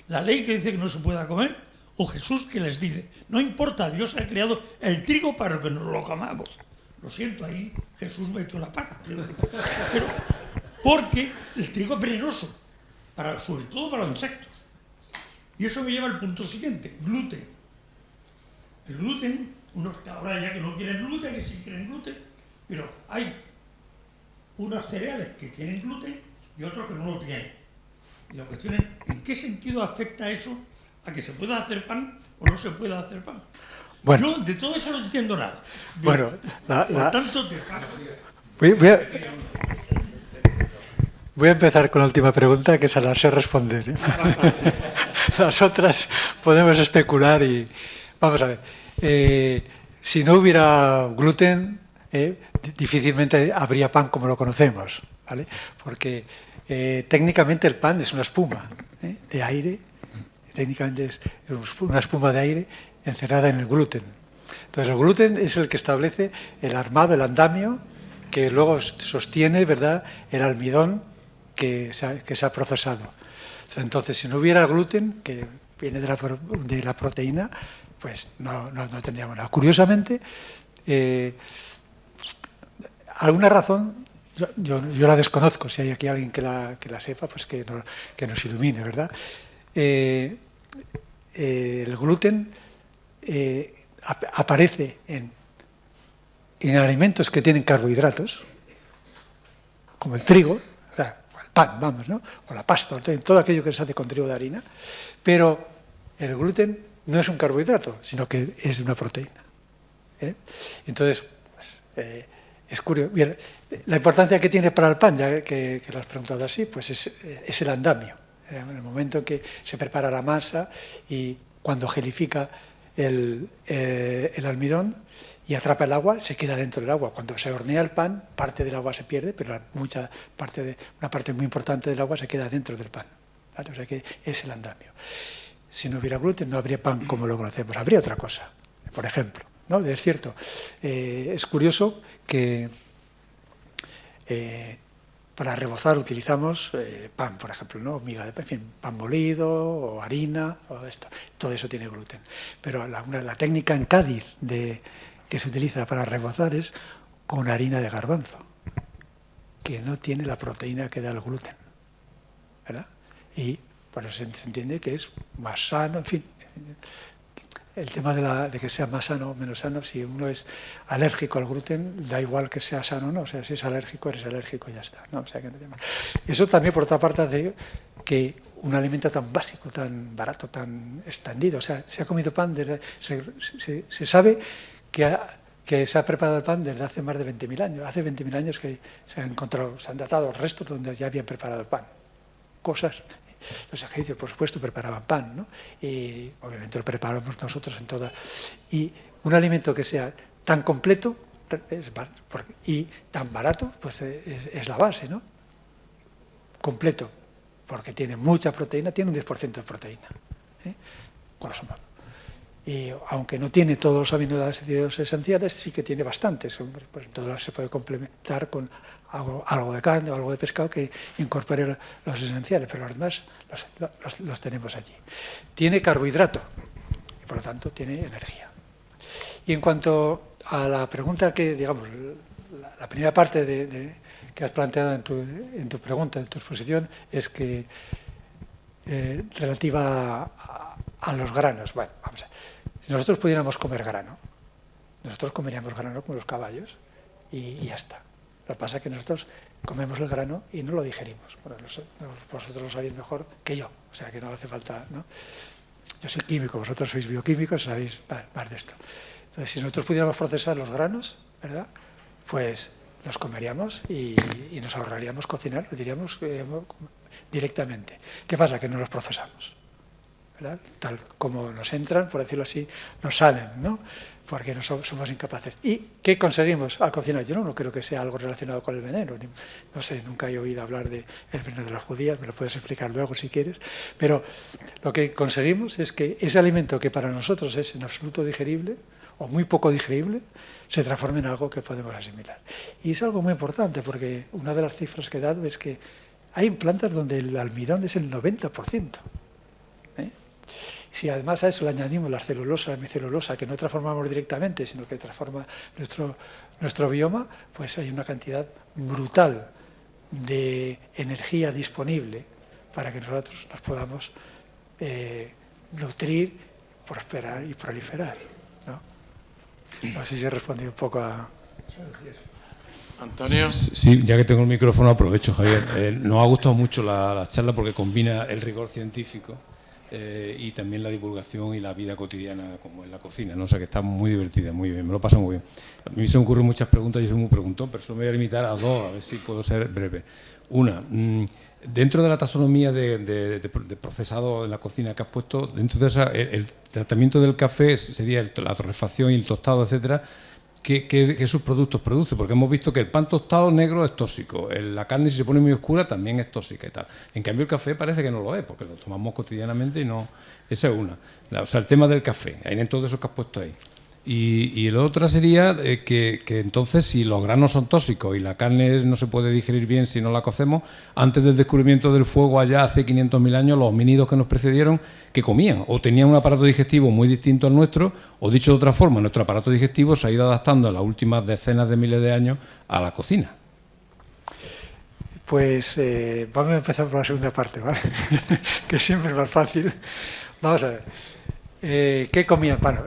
¿La ley que dice que no se pueda comer? ¿O Jesús que les dice, no importa, Dios ha creado el trigo para que nos lo comamos? Lo siento, ahí Jesús metió la pata. Pero porque el trigo es venenoso, sobre todo para los insectos. Y eso me lleva al punto siguiente, gluten. El gluten, unos que ahora ya que no quieren gluten, que sí quieren gluten, pero hay unos cereales que tienen gluten y otros que no lo tienen. Y la cuestión es, ¿en qué sentido afecta eso a que se pueda hacer pan o no se pueda hacer pan? Bueno, yo de todo eso no entiendo nada. Bueno, por tanto, te paso. Voy a empezar con la última pregunta, que se la sé responder, ¿eh? Las otras podemos especular y... Vamos a ver. Si no hubiera gluten, difícilmente habría pan como lo conocemos, ¿vale? Porque técnicamente el pan es una espuma de aire, técnicamente es una espuma de aire encerrada en el gluten. Entonces el gluten es el que establece el armado, el andamio, que luego sostiene, ¿verdad?, el almidón que se ha procesado. Entonces, si no hubiera gluten, que viene de la proteína, pues no tendríamos nada. Curiosamente, alguna razón, yo la desconozco, si hay aquí alguien que la sepa, pues que nos ilumine, ¿verdad? El gluten aparece en alimentos que tienen carbohidratos, como el trigo, el pan, vamos, ¿no? O la pasta, todo aquello que se hace con trigo de harina, pero el gluten no es un carbohidrato, sino que es una proteína. Entonces, pues, es curioso. Bien, la importancia que tiene para el pan, ya que lo has preguntado así, pues es el andamio. En el momento en que se prepara la masa y cuando gelifica el almidón y atrapa el agua, se queda dentro del agua. Cuando se hornea el pan, parte del agua se pierde, pero una parte muy importante del agua se queda dentro del pan, ¿vale? O sea que es el andamio. Si no hubiera gluten, no habría pan como lo conocemos. Habría otra cosa, por ejemplo, ¿no? Es cierto. Es curioso que para rebozar utilizamos pan, por ejemplo, ¿no? Miga de pan, en fin, pan molido o harina, o esto. Todo eso tiene gluten. Pero la técnica en Cádiz que se utiliza para rebozar es con harina de garbanzo, que no tiene la proteína que da el gluten, ¿verdad? Y por eso se entiende que es más sano, en fin. El tema de que sea más sano o menos sano, si uno es alérgico al gluten, da igual que sea sano o no. O sea, si es alérgico, eres alérgico y ya está, ¿no? O sea, que no tiene más. Eso también, por otra parte, hace que un alimento tan básico, tan barato, tan extendido, o sea, se ha comido pan se sabe que se ha preparado el pan desde hace más de 20.000 años. Hace 20.000 años que se han datado restos donde ya habían preparado el pan, cosas. Los egipcios, por supuesto, preparaban pan, ¿no? Y obviamente lo preparamos nosotros en toda. Y un alimento que sea tan completo y tan barato, pues es la base, ¿no? Completo, porque tiene mucha proteína, tiene un 10% de proteína, grosso modo. Y aunque no tiene todos los aminoácidos esenciales, sí que tiene bastantes. Pues entonces se puede complementar con algo de carne o algo de pescado que incorpore los esenciales, pero los demás los tenemos allí. Tiene carbohidrato y por lo tanto tiene energía. Y en cuanto a la pregunta que, digamos, la primera parte que has planteado en tu pregunta, en tu exposición, es que relativa a los granos. Bueno, vamos a ver. Si nosotros pudiéramos comer grano, nosotros comeríamos grano como los caballos y ya está. Lo que pasa es que nosotros comemos el grano y no lo digerimos. Bueno, vosotros lo sabéis mejor que yo, o sea que no hace falta, ¿no? Yo soy químico, vosotros sois bioquímicos, sabéis más de esto. Entonces, si nosotros pudiéramos procesar los granos, ¿verdad?, pues los comeríamos y nos ahorraríamos cocinar, lo diríamos directamente. ¿Qué pasa? Que no los procesamos, ¿verdad? Tal como nos entran, por decirlo así, nos salen, ¿no? Porque no somos incapaces. ¿Y qué conseguimos al cocinar? Yo no creo que sea algo relacionado con el veneno. No sé, nunca he oído hablar del veneno de las judías, me lo puedes explicar luego si quieres. Pero lo que conseguimos es que ese alimento que para nosotros es en absoluto digerible, o muy poco digerible, se transforme en algo que podemos asimilar. Y es algo muy importante, porque una de las cifras que he dado es que hay plantas donde el almidón es el 90%. Si además a eso le añadimos la celulosa, la hemicelulosa, que no transformamos directamente, sino que transforma nuestro bioma, pues hay una cantidad brutal de energía disponible para que nosotros nos podamos nutrir, prosperar y proliferar, ¿no? No sé si he respondido un poco a... Antonio. Sí, ya que tengo el micrófono aprovecho, Javier. Nos ha gustado mucho la charla porque combina el rigor científico y también la divulgación y la vida cotidiana como en la cocina, ¿no? O sea que está muy divertida, muy bien, me lo pasa muy bien. A mí se me ocurren muchas preguntas, yo soy muy preguntón, pero solo me voy a limitar a dos, a ver si puedo ser breve. Una, dentro de la taxonomía de procesado en la cocina que has puesto, dentro de esa, el tratamiento del café sería la torrefacción y el tostado, etcétera. ¿Qué subproductos produce? Porque hemos visto que el pan tostado negro es tóxico, la carne si se pone muy oscura también es tóxica y tal. En cambio el café parece que no lo es, porque lo tomamos cotidianamente y no... Esa es una. O sea, el tema del café, en todo eso que has puesto ahí. Y la otra sería que entonces si los granos son tóxicos y la carne no se puede digerir bien si no la cocemos, antes del descubrimiento del fuego allá hace 500.000 años, los homínidos que nos precedieron, ¿qué comían? O tenían un aparato digestivo muy distinto al nuestro, o dicho de otra forma, nuestro aparato digestivo se ha ido adaptando en las últimas decenas de miles de años a la cocina. Pues vamos a empezar por la segunda parte, ¿vale? Que siempre es más fácil. Vamos a ver. ¿Qué comían? Bueno,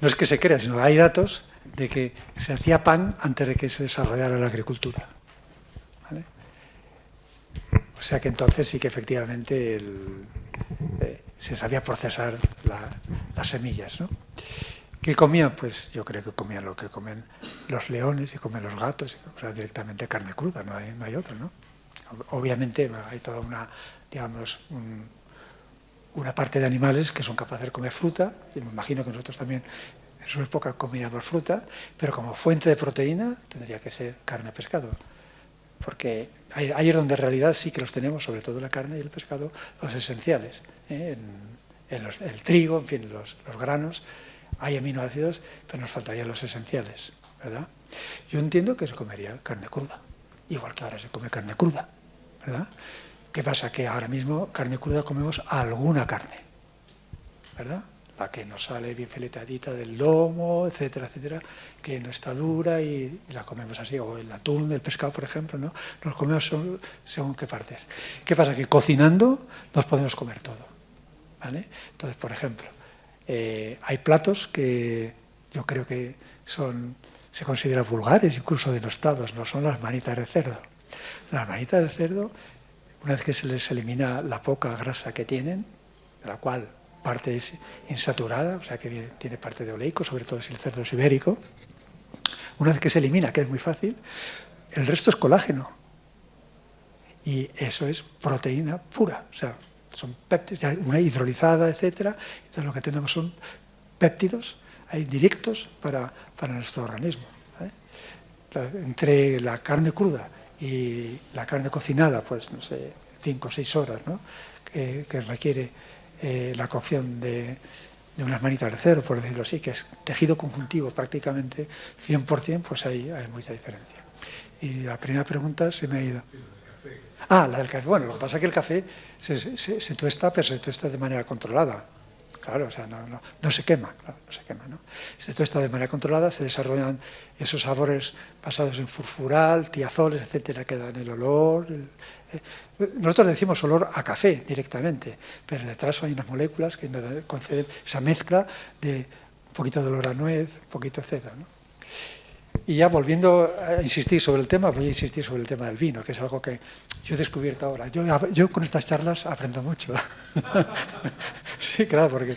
no es que se crea, sino hay datos de que se hacía pan antes de que se desarrollara la agricultura, ¿vale? O sea que entonces sí que efectivamente se sabía procesar las semillas, ¿no? ¿Qué comían? Pues yo creo que comían lo que comen los leones y comen los gatos, o sea, directamente carne cruda, no hay otra, ¿no? Obviamente hay toda una, digamos, una parte de animales que son capaces de comer fruta, y me imagino que nosotros también en su época comíamos fruta, pero como fuente de proteína tendría que ser carne o pescado, porque ahí es donde en realidad sí que los tenemos, sobre todo la carne y el pescado, los esenciales, el trigo, en fin, los granos, hay aminoácidos, pero nos faltarían los esenciales, ¿verdad? Yo entiendo que se comería carne cruda, igual que ahora se come carne cruda, ¿verdad? ¿Qué pasa? Que ahora mismo carne cruda comemos alguna carne, ¿verdad? La que nos sale bien filetadita del lomo, etcétera, etcétera, que no está dura y la comemos así, o el atún, el pescado, por ejemplo, ¿no? Nos comemos según qué partes. ¿Qué pasa? Que cocinando nos podemos comer todo, ¿vale? Entonces, por ejemplo, hay platos que yo creo que se consideran vulgares, incluso denostados, no son las manitas de cerdo. Las manitas de cerdo, una vez que se les elimina la poca grasa que tienen, de la cual parte es insaturada, o sea que tiene parte de oleico, sobre todo si el cerdo es ibérico, una vez que se elimina, que es muy fácil, el resto es colágeno. Y eso es proteína pura, o sea, son péptidos, una hidrolizada, etcétera. Entonces lo que tenemos son péptidos directos para nuestro organismo, ¿vale? Entonces, entre la carne cruda y la carne cocinada, pues no sé, 5 o 6 horas, ¿no? que requiere la cocción de unas manitas de cerdo, por decirlo así, que es tejido conjuntivo prácticamente 100%, pues hay mucha diferencia. Y la primera pregunta se me ha ido. La del café. Bueno, lo que pasa es que el café se tuesta, pero se tuesta de manera controlada. Claro, o sea, no se quema, claro, no se quema, ¿no? Se tuesta de manera controlada, se desarrollan esos sabores basados en furfural, tiazoles, etcétera, que dan el olor. Nosotros decimos olor a café directamente, pero detrás hay unas moléculas que nos conceden esa mezcla de un poquito de olor a nuez, un poquito, etcétera, ¿no? Y ya volviendo a insistir sobre el tema, voy a insistir sobre el tema del vino, que es algo que yo he descubierto ahora. Yo con estas charlas aprendo mucho. Sí, claro, porque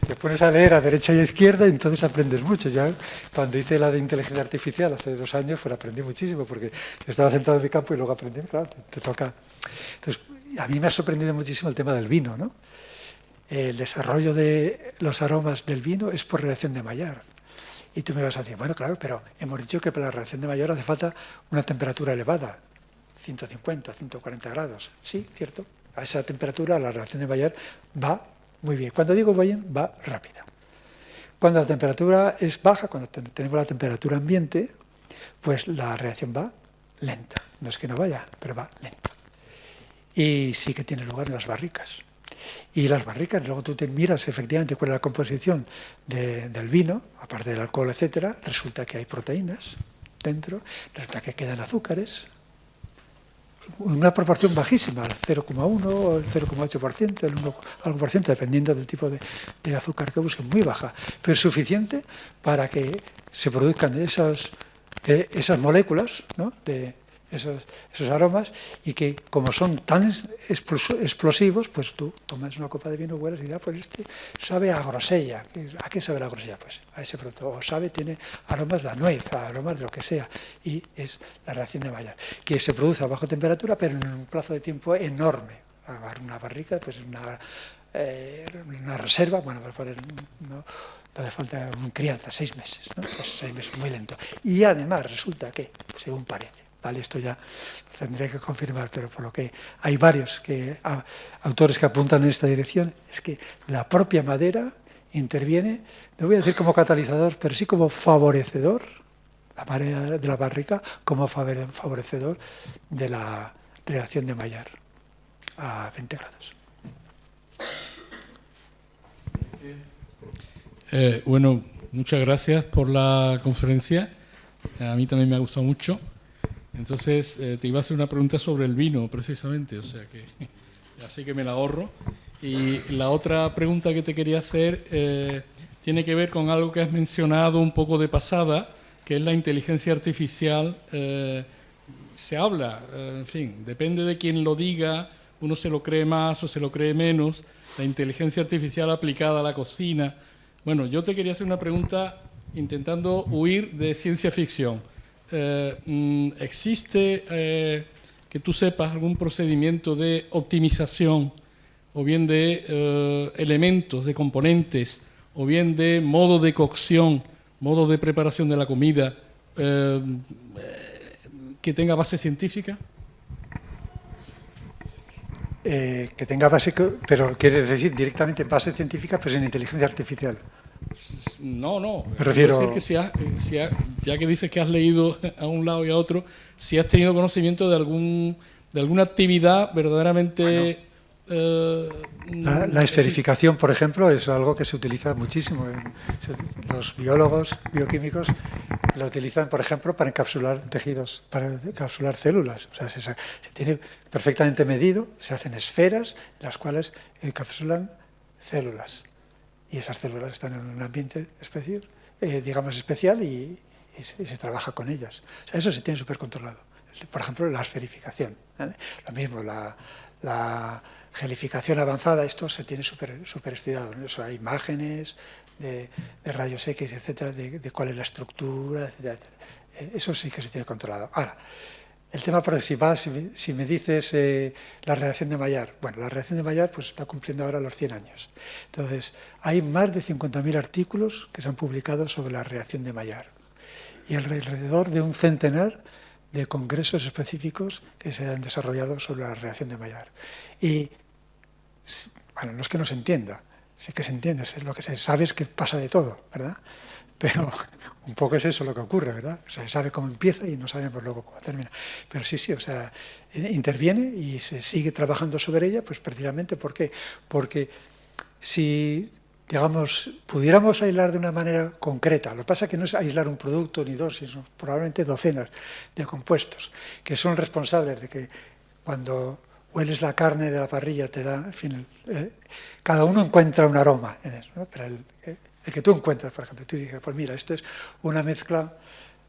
te pones a leer a derecha y a izquierda y entonces aprendes mucho. Ya cuando hice la de inteligencia artificial hace 2 años, pues aprendí muchísimo, porque estaba centrado en mi campo y luego aprendí, claro, te toca. Entonces, a mí me ha sorprendido muchísimo el tema del vino, ¿no? El desarrollo de los aromas del vino es por reacción de Maillard. Y tú me vas a decir, bueno, claro, pero hemos dicho que para la reacción de Maillard hace falta una temperatura elevada, 150, 140 grados. Sí, cierto. A esa temperatura la reacción de Maillard va muy bien. Cuando digo bien, va rápida. Cuando la temperatura es baja, cuando tenemos la temperatura ambiente, pues la reacción va lenta. No es que no vaya, pero va lenta. Y sí que tiene lugar en las barricas. Y las barricas, luego tú te miras efectivamente cuál es la composición del vino, aparte del alcohol, etcétera, resulta que hay proteínas dentro, resulta que quedan azúcares, una proporción bajísima, el 0,1 o el 0,8%, el 1%, dependiendo del tipo de azúcar que busquen, muy baja, pero suficiente para que se produzcan esas moléculas, ¿no?, de esos aromas, y que como son tan explosivos, pues tú tomas una copa de vino, hueles y pues este sabe a grosella. ¿A qué sabe la grosella? Pues a ese producto. O tiene aromas de nuez, aromas de lo que sea, y es la reacción de Maillard, que se produce a baja temperatura, pero en un plazo de tiempo enorme. Una barrica, pues una reserva, bueno, para poner, no hace falta un crianza, 6 meses, ¿no? Pues 6 meses, muy lento. Y además resulta que, según parece, vale, esto ya lo tendré que confirmar, pero por lo que hay varios autores que apuntan en esta dirección, es que la propia madera interviene, no voy a decir como catalizador, pero sí como favorecedor, la madera de la barrica, como favorecedor de la reacción de Maillard a 20 grados. Bueno, muchas gracias por la conferencia. A mí también me ha gustado mucho. Entonces, te iba a hacer una pregunta sobre el vino, precisamente, o sea que así que me la ahorro. Y la otra pregunta que te quería hacer tiene que ver con algo que has mencionado un poco de pasada, que es la inteligencia artificial. Se habla, en fin, depende de quién lo diga, uno se lo cree más o se lo cree menos, la inteligencia artificial aplicada a la cocina. Bueno, yo te quería hacer una pregunta intentando huir de ciencia ficción. ¿Existe, que tú sepas, algún procedimiento de optimización o bien de elementos, de componentes, o bien de modo de cocción, modo de preparación de la comida, que tenga base científica? Que tenga base, pero quieres decir directamente base científica, pues en inteligencia artificial. No, me refiero. Puede ser que ya que dices que has leído a un lado y a otro, si has tenido conocimiento de alguna actividad verdaderamente... La esferificación, por ejemplo, es algo que se utiliza muchísimo. Los biólogos, bioquímicos, lo utilizan, por ejemplo, para encapsular tejidos, para encapsular células. O sea, se tiene perfectamente medido, se hacen esferas, las cuales encapsulan células. Y esas células están en un ambiente especial, y se trabaja con ellas. O sea, eso se tiene súper controlado. Por ejemplo, la esferificación, ¿vale? Lo mismo, la gelificación avanzada, esto se tiene súper estudiado, ¿no? Eso hay imágenes de rayos X, etcétera, de cuál es la estructura, etcétera. Eso sí que se tiene controlado. Ahora, El tema principal, si me dices la reacción de Maillard, bueno, la reacción de Maillard pues está cumpliendo ahora los 100 años. Entonces, hay más de 50.000 artículos que se han publicado sobre la reacción de Maillard y alrededor de un centenar de congresos específicos que se han desarrollado sobre la reacción de Maillard. Y, bueno, no es que no se entienda, sí que se entiende, lo que se sabe es que pasa de todo, ¿verdad? Pero un poco es eso lo que ocurre, ¿verdad? O sea, se sabe cómo empieza y no sabemos luego cómo termina. Pero sí, o sea, interviene y se sigue trabajando sobre ella, pues precisamente, ¿por qué? Porque si, digamos, pudiéramos aislar de una manera concreta, lo que pasa es que no es aislar un producto ni dos, sino probablemente docenas de compuestos que son responsables de que cuando hueles la carne de la parrilla te da, en fin, cada uno encuentra un aroma en eso, ¿no? Pero el que tú encuentras, por ejemplo, tú dices, pues mira, esto es una mezcla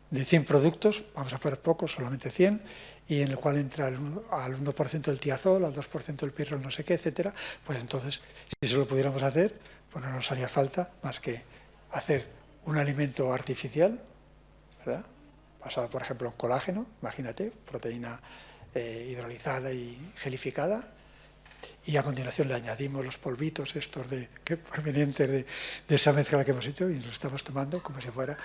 de 100 productos, vamos a poner pocos, solamente 100, y en el cual entra al 1% el tiazol, al 2% el pirrol, no sé qué, etcétera, pues entonces, si eso lo pudiéramos hacer, pues no nos haría falta más que hacer un alimento artificial, ¿verdad? Basado, por ejemplo, en colágeno, imagínate, proteína hidrolizada y gelificada, y a continuación le añadimos los polvitos estos provenientes de esa mezcla que hemos hecho y nos estamos tomando como si fuera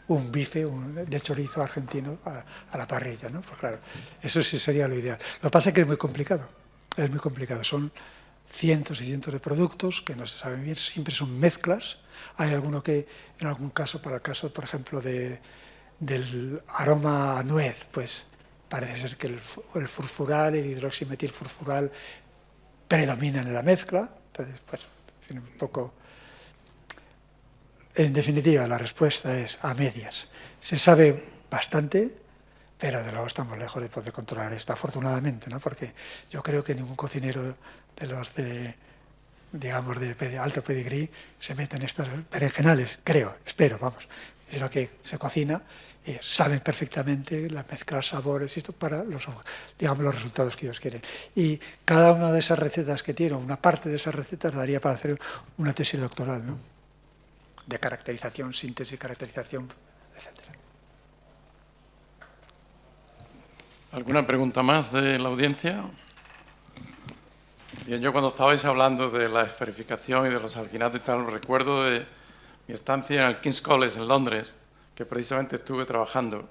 un bife de chorizo argentino a la parrilla, ¿no? Pues claro, eso sí sería lo ideal. Lo que pasa es que es muy complicado, son cientos y cientos de productos que no se saben bien, siempre son mezclas. Hay alguno que, en algún caso, para el caso, por ejemplo, del aroma a nuez, pues parece ser que el furfural, el hidroximetilfurfural predominan en la mezcla. Entonces, pues, un poco... En definitiva, la respuesta es a medias. Se sabe bastante, pero de luego estamos lejos de poder controlar esto, afortunadamente, ¿no? Porque yo creo que ningún cocinero de los digamos, de alto pedigrí se mete en estos berenjenales, espero, vamos, sino que se cocina y saben perfectamente las mezclas, sabores, esto para los resultados que ellos quieren. Y cada una de esas recetas que tiene, una parte de esas recetas daría para hacer una tesis doctoral, ¿no? De caracterización, síntesis, caracterización, etcétera. ¿Alguna pregunta más de la audiencia? Bien, yo cuando estabais hablando de la esferificación y de los alginatos y tal, recuerdo de mi estancia en el King's College en Londres, que precisamente estuve trabajando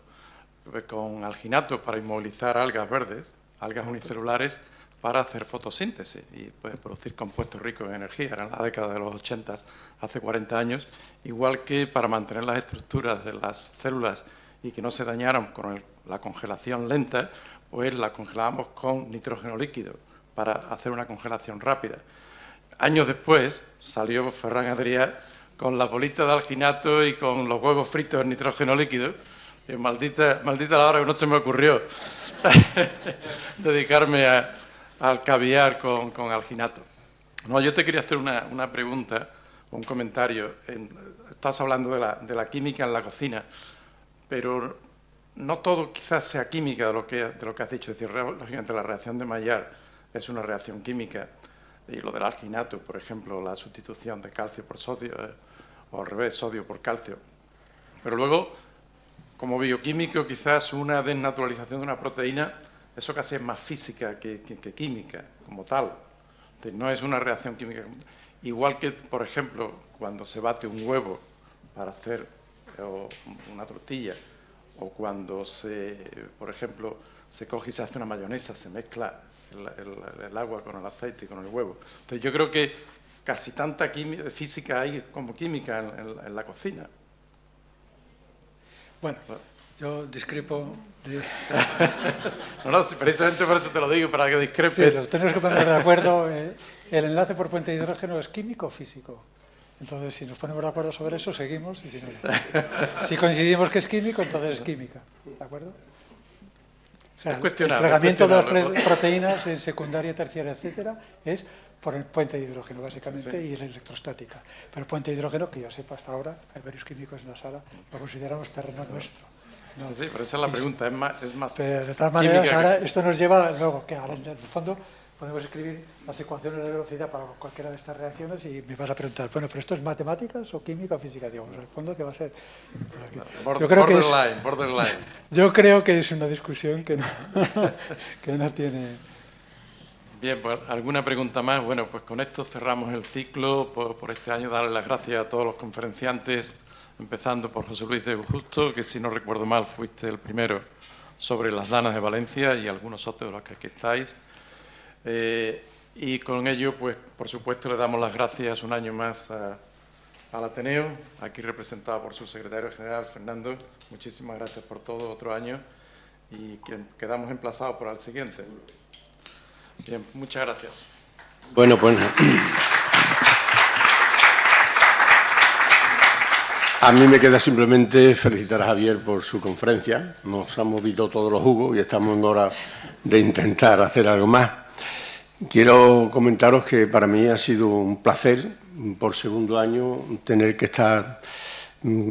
con alginato para inmovilizar algas verdes, algas unicelulares, para hacer fotosíntesis y pues, producir compuestos ricos en energía. Era en la década de los 80, hace 40 años, igual que para mantener las estructuras de las células y que no se dañaran con la congelación lenta, pues la congelábamos con nitrógeno líquido para hacer una congelación rápida. Años después salió Ferran Adrià con la bolita de alginato y con los huevos fritos en nitrógeno líquido. Y maldita la hora que no se me ocurrió dedicarme al caviar con alginato. No, yo te quería hacer una pregunta, un comentario. Estás hablando de la química en la cocina, pero no todo quizás sea química de lo que has dicho. Es decir, lógicamente la reacción de Maillard es una reacción química, y lo del alginato, por ejemplo, la sustitución de calcio por sodio, o al revés, sodio por calcio. Pero luego, como bioquímico, quizás una desnaturalización de una proteína, eso casi es más física que química, como tal. No es una reacción química. Igual que, por ejemplo, cuando se bate un huevo para hacer una tortilla, o cuando por ejemplo, se coge y se hace una mayonesa, se mezcla el agua con el aceite y con el huevo. Entonces, yo creo que casi tanta física hay como química en la cocina. Bueno, yo discrepo de... No, precisamente por eso te lo digo, para que discrepes. Sí, tenemos que ponernos de acuerdo. El enlace por puente de hidrógeno es químico o físico. Entonces, si nos ponemos de acuerdo sobre eso, seguimos. Y si no, si coincidimos que es químico, entonces es química. ¿De acuerdo? O sea, el plegamiento de las proteínas en secundaria, terciaria, etcétera, es por el puente de hidrógeno, básicamente, sí. Y la electrostática. Pero el puente de hidrógeno, que yo sepa hasta ahora, hay varios químicos en la sala, lo consideramos terreno nuestro. No, sí, pero esa es la pregunta, es más pero de todas maneras, ahora esto nos lleva luego, que ahora en el fondo podemos escribir las ecuaciones de velocidad para cualquiera de estas reacciones y me vas a preguntar, bueno, ¿pero esto es matemáticas o química o física? Digamos, en el fondo, ¿qué va a ser? Borderline. Yo creo que es una discusión que no, que no tiene... Bien, pues alguna pregunta más. Bueno, pues con esto cerramos el ciclo por este año. Darle las gracias a todos los conferenciantes, empezando por José Luis de Justo, que si no recuerdo mal fuiste el primero sobre las danas de Valencia y algunos otros de los que aquí estáis. Y con ello, pues por supuesto, le damos las gracias un año más al Ateneo, aquí representado por su secretario general, Fernando. Muchísimas gracias por todo, otro año, y quedamos emplazados para el siguiente. Bien, muchas gracias. Bueno, pues a mí me queda simplemente felicitar a Javier por su conferencia. Nos han movido todos los jugos y estamos en hora de intentar hacer algo más. Quiero comentaros que para mí ha sido un placer, por segundo año, tener que estar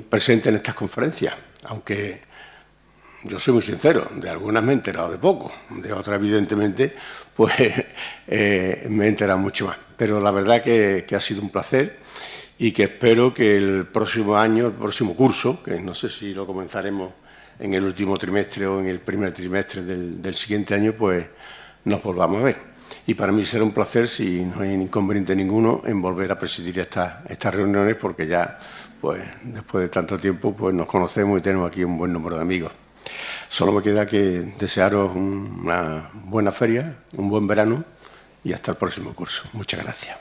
presente en estas conferencias, aunque yo soy muy sincero, de algunas me he enterado de poco, de otras, evidentemente, pues me he enterado mucho más. Pero la verdad que ha sido un placer y que espero que el próximo año, el próximo curso, que no sé si lo comenzaremos en el último trimestre o en el primer trimestre del siguiente año, pues nos volvamos a ver. Y para mí será un placer, si no hay inconveniente ninguno, en volver a presidir estas reuniones, porque ya, pues después de tanto tiempo, pues nos conocemos y tenemos aquí un buen número de amigos. Solo me queda que desearos una buena feria, un buen verano y hasta el próximo curso. Muchas gracias.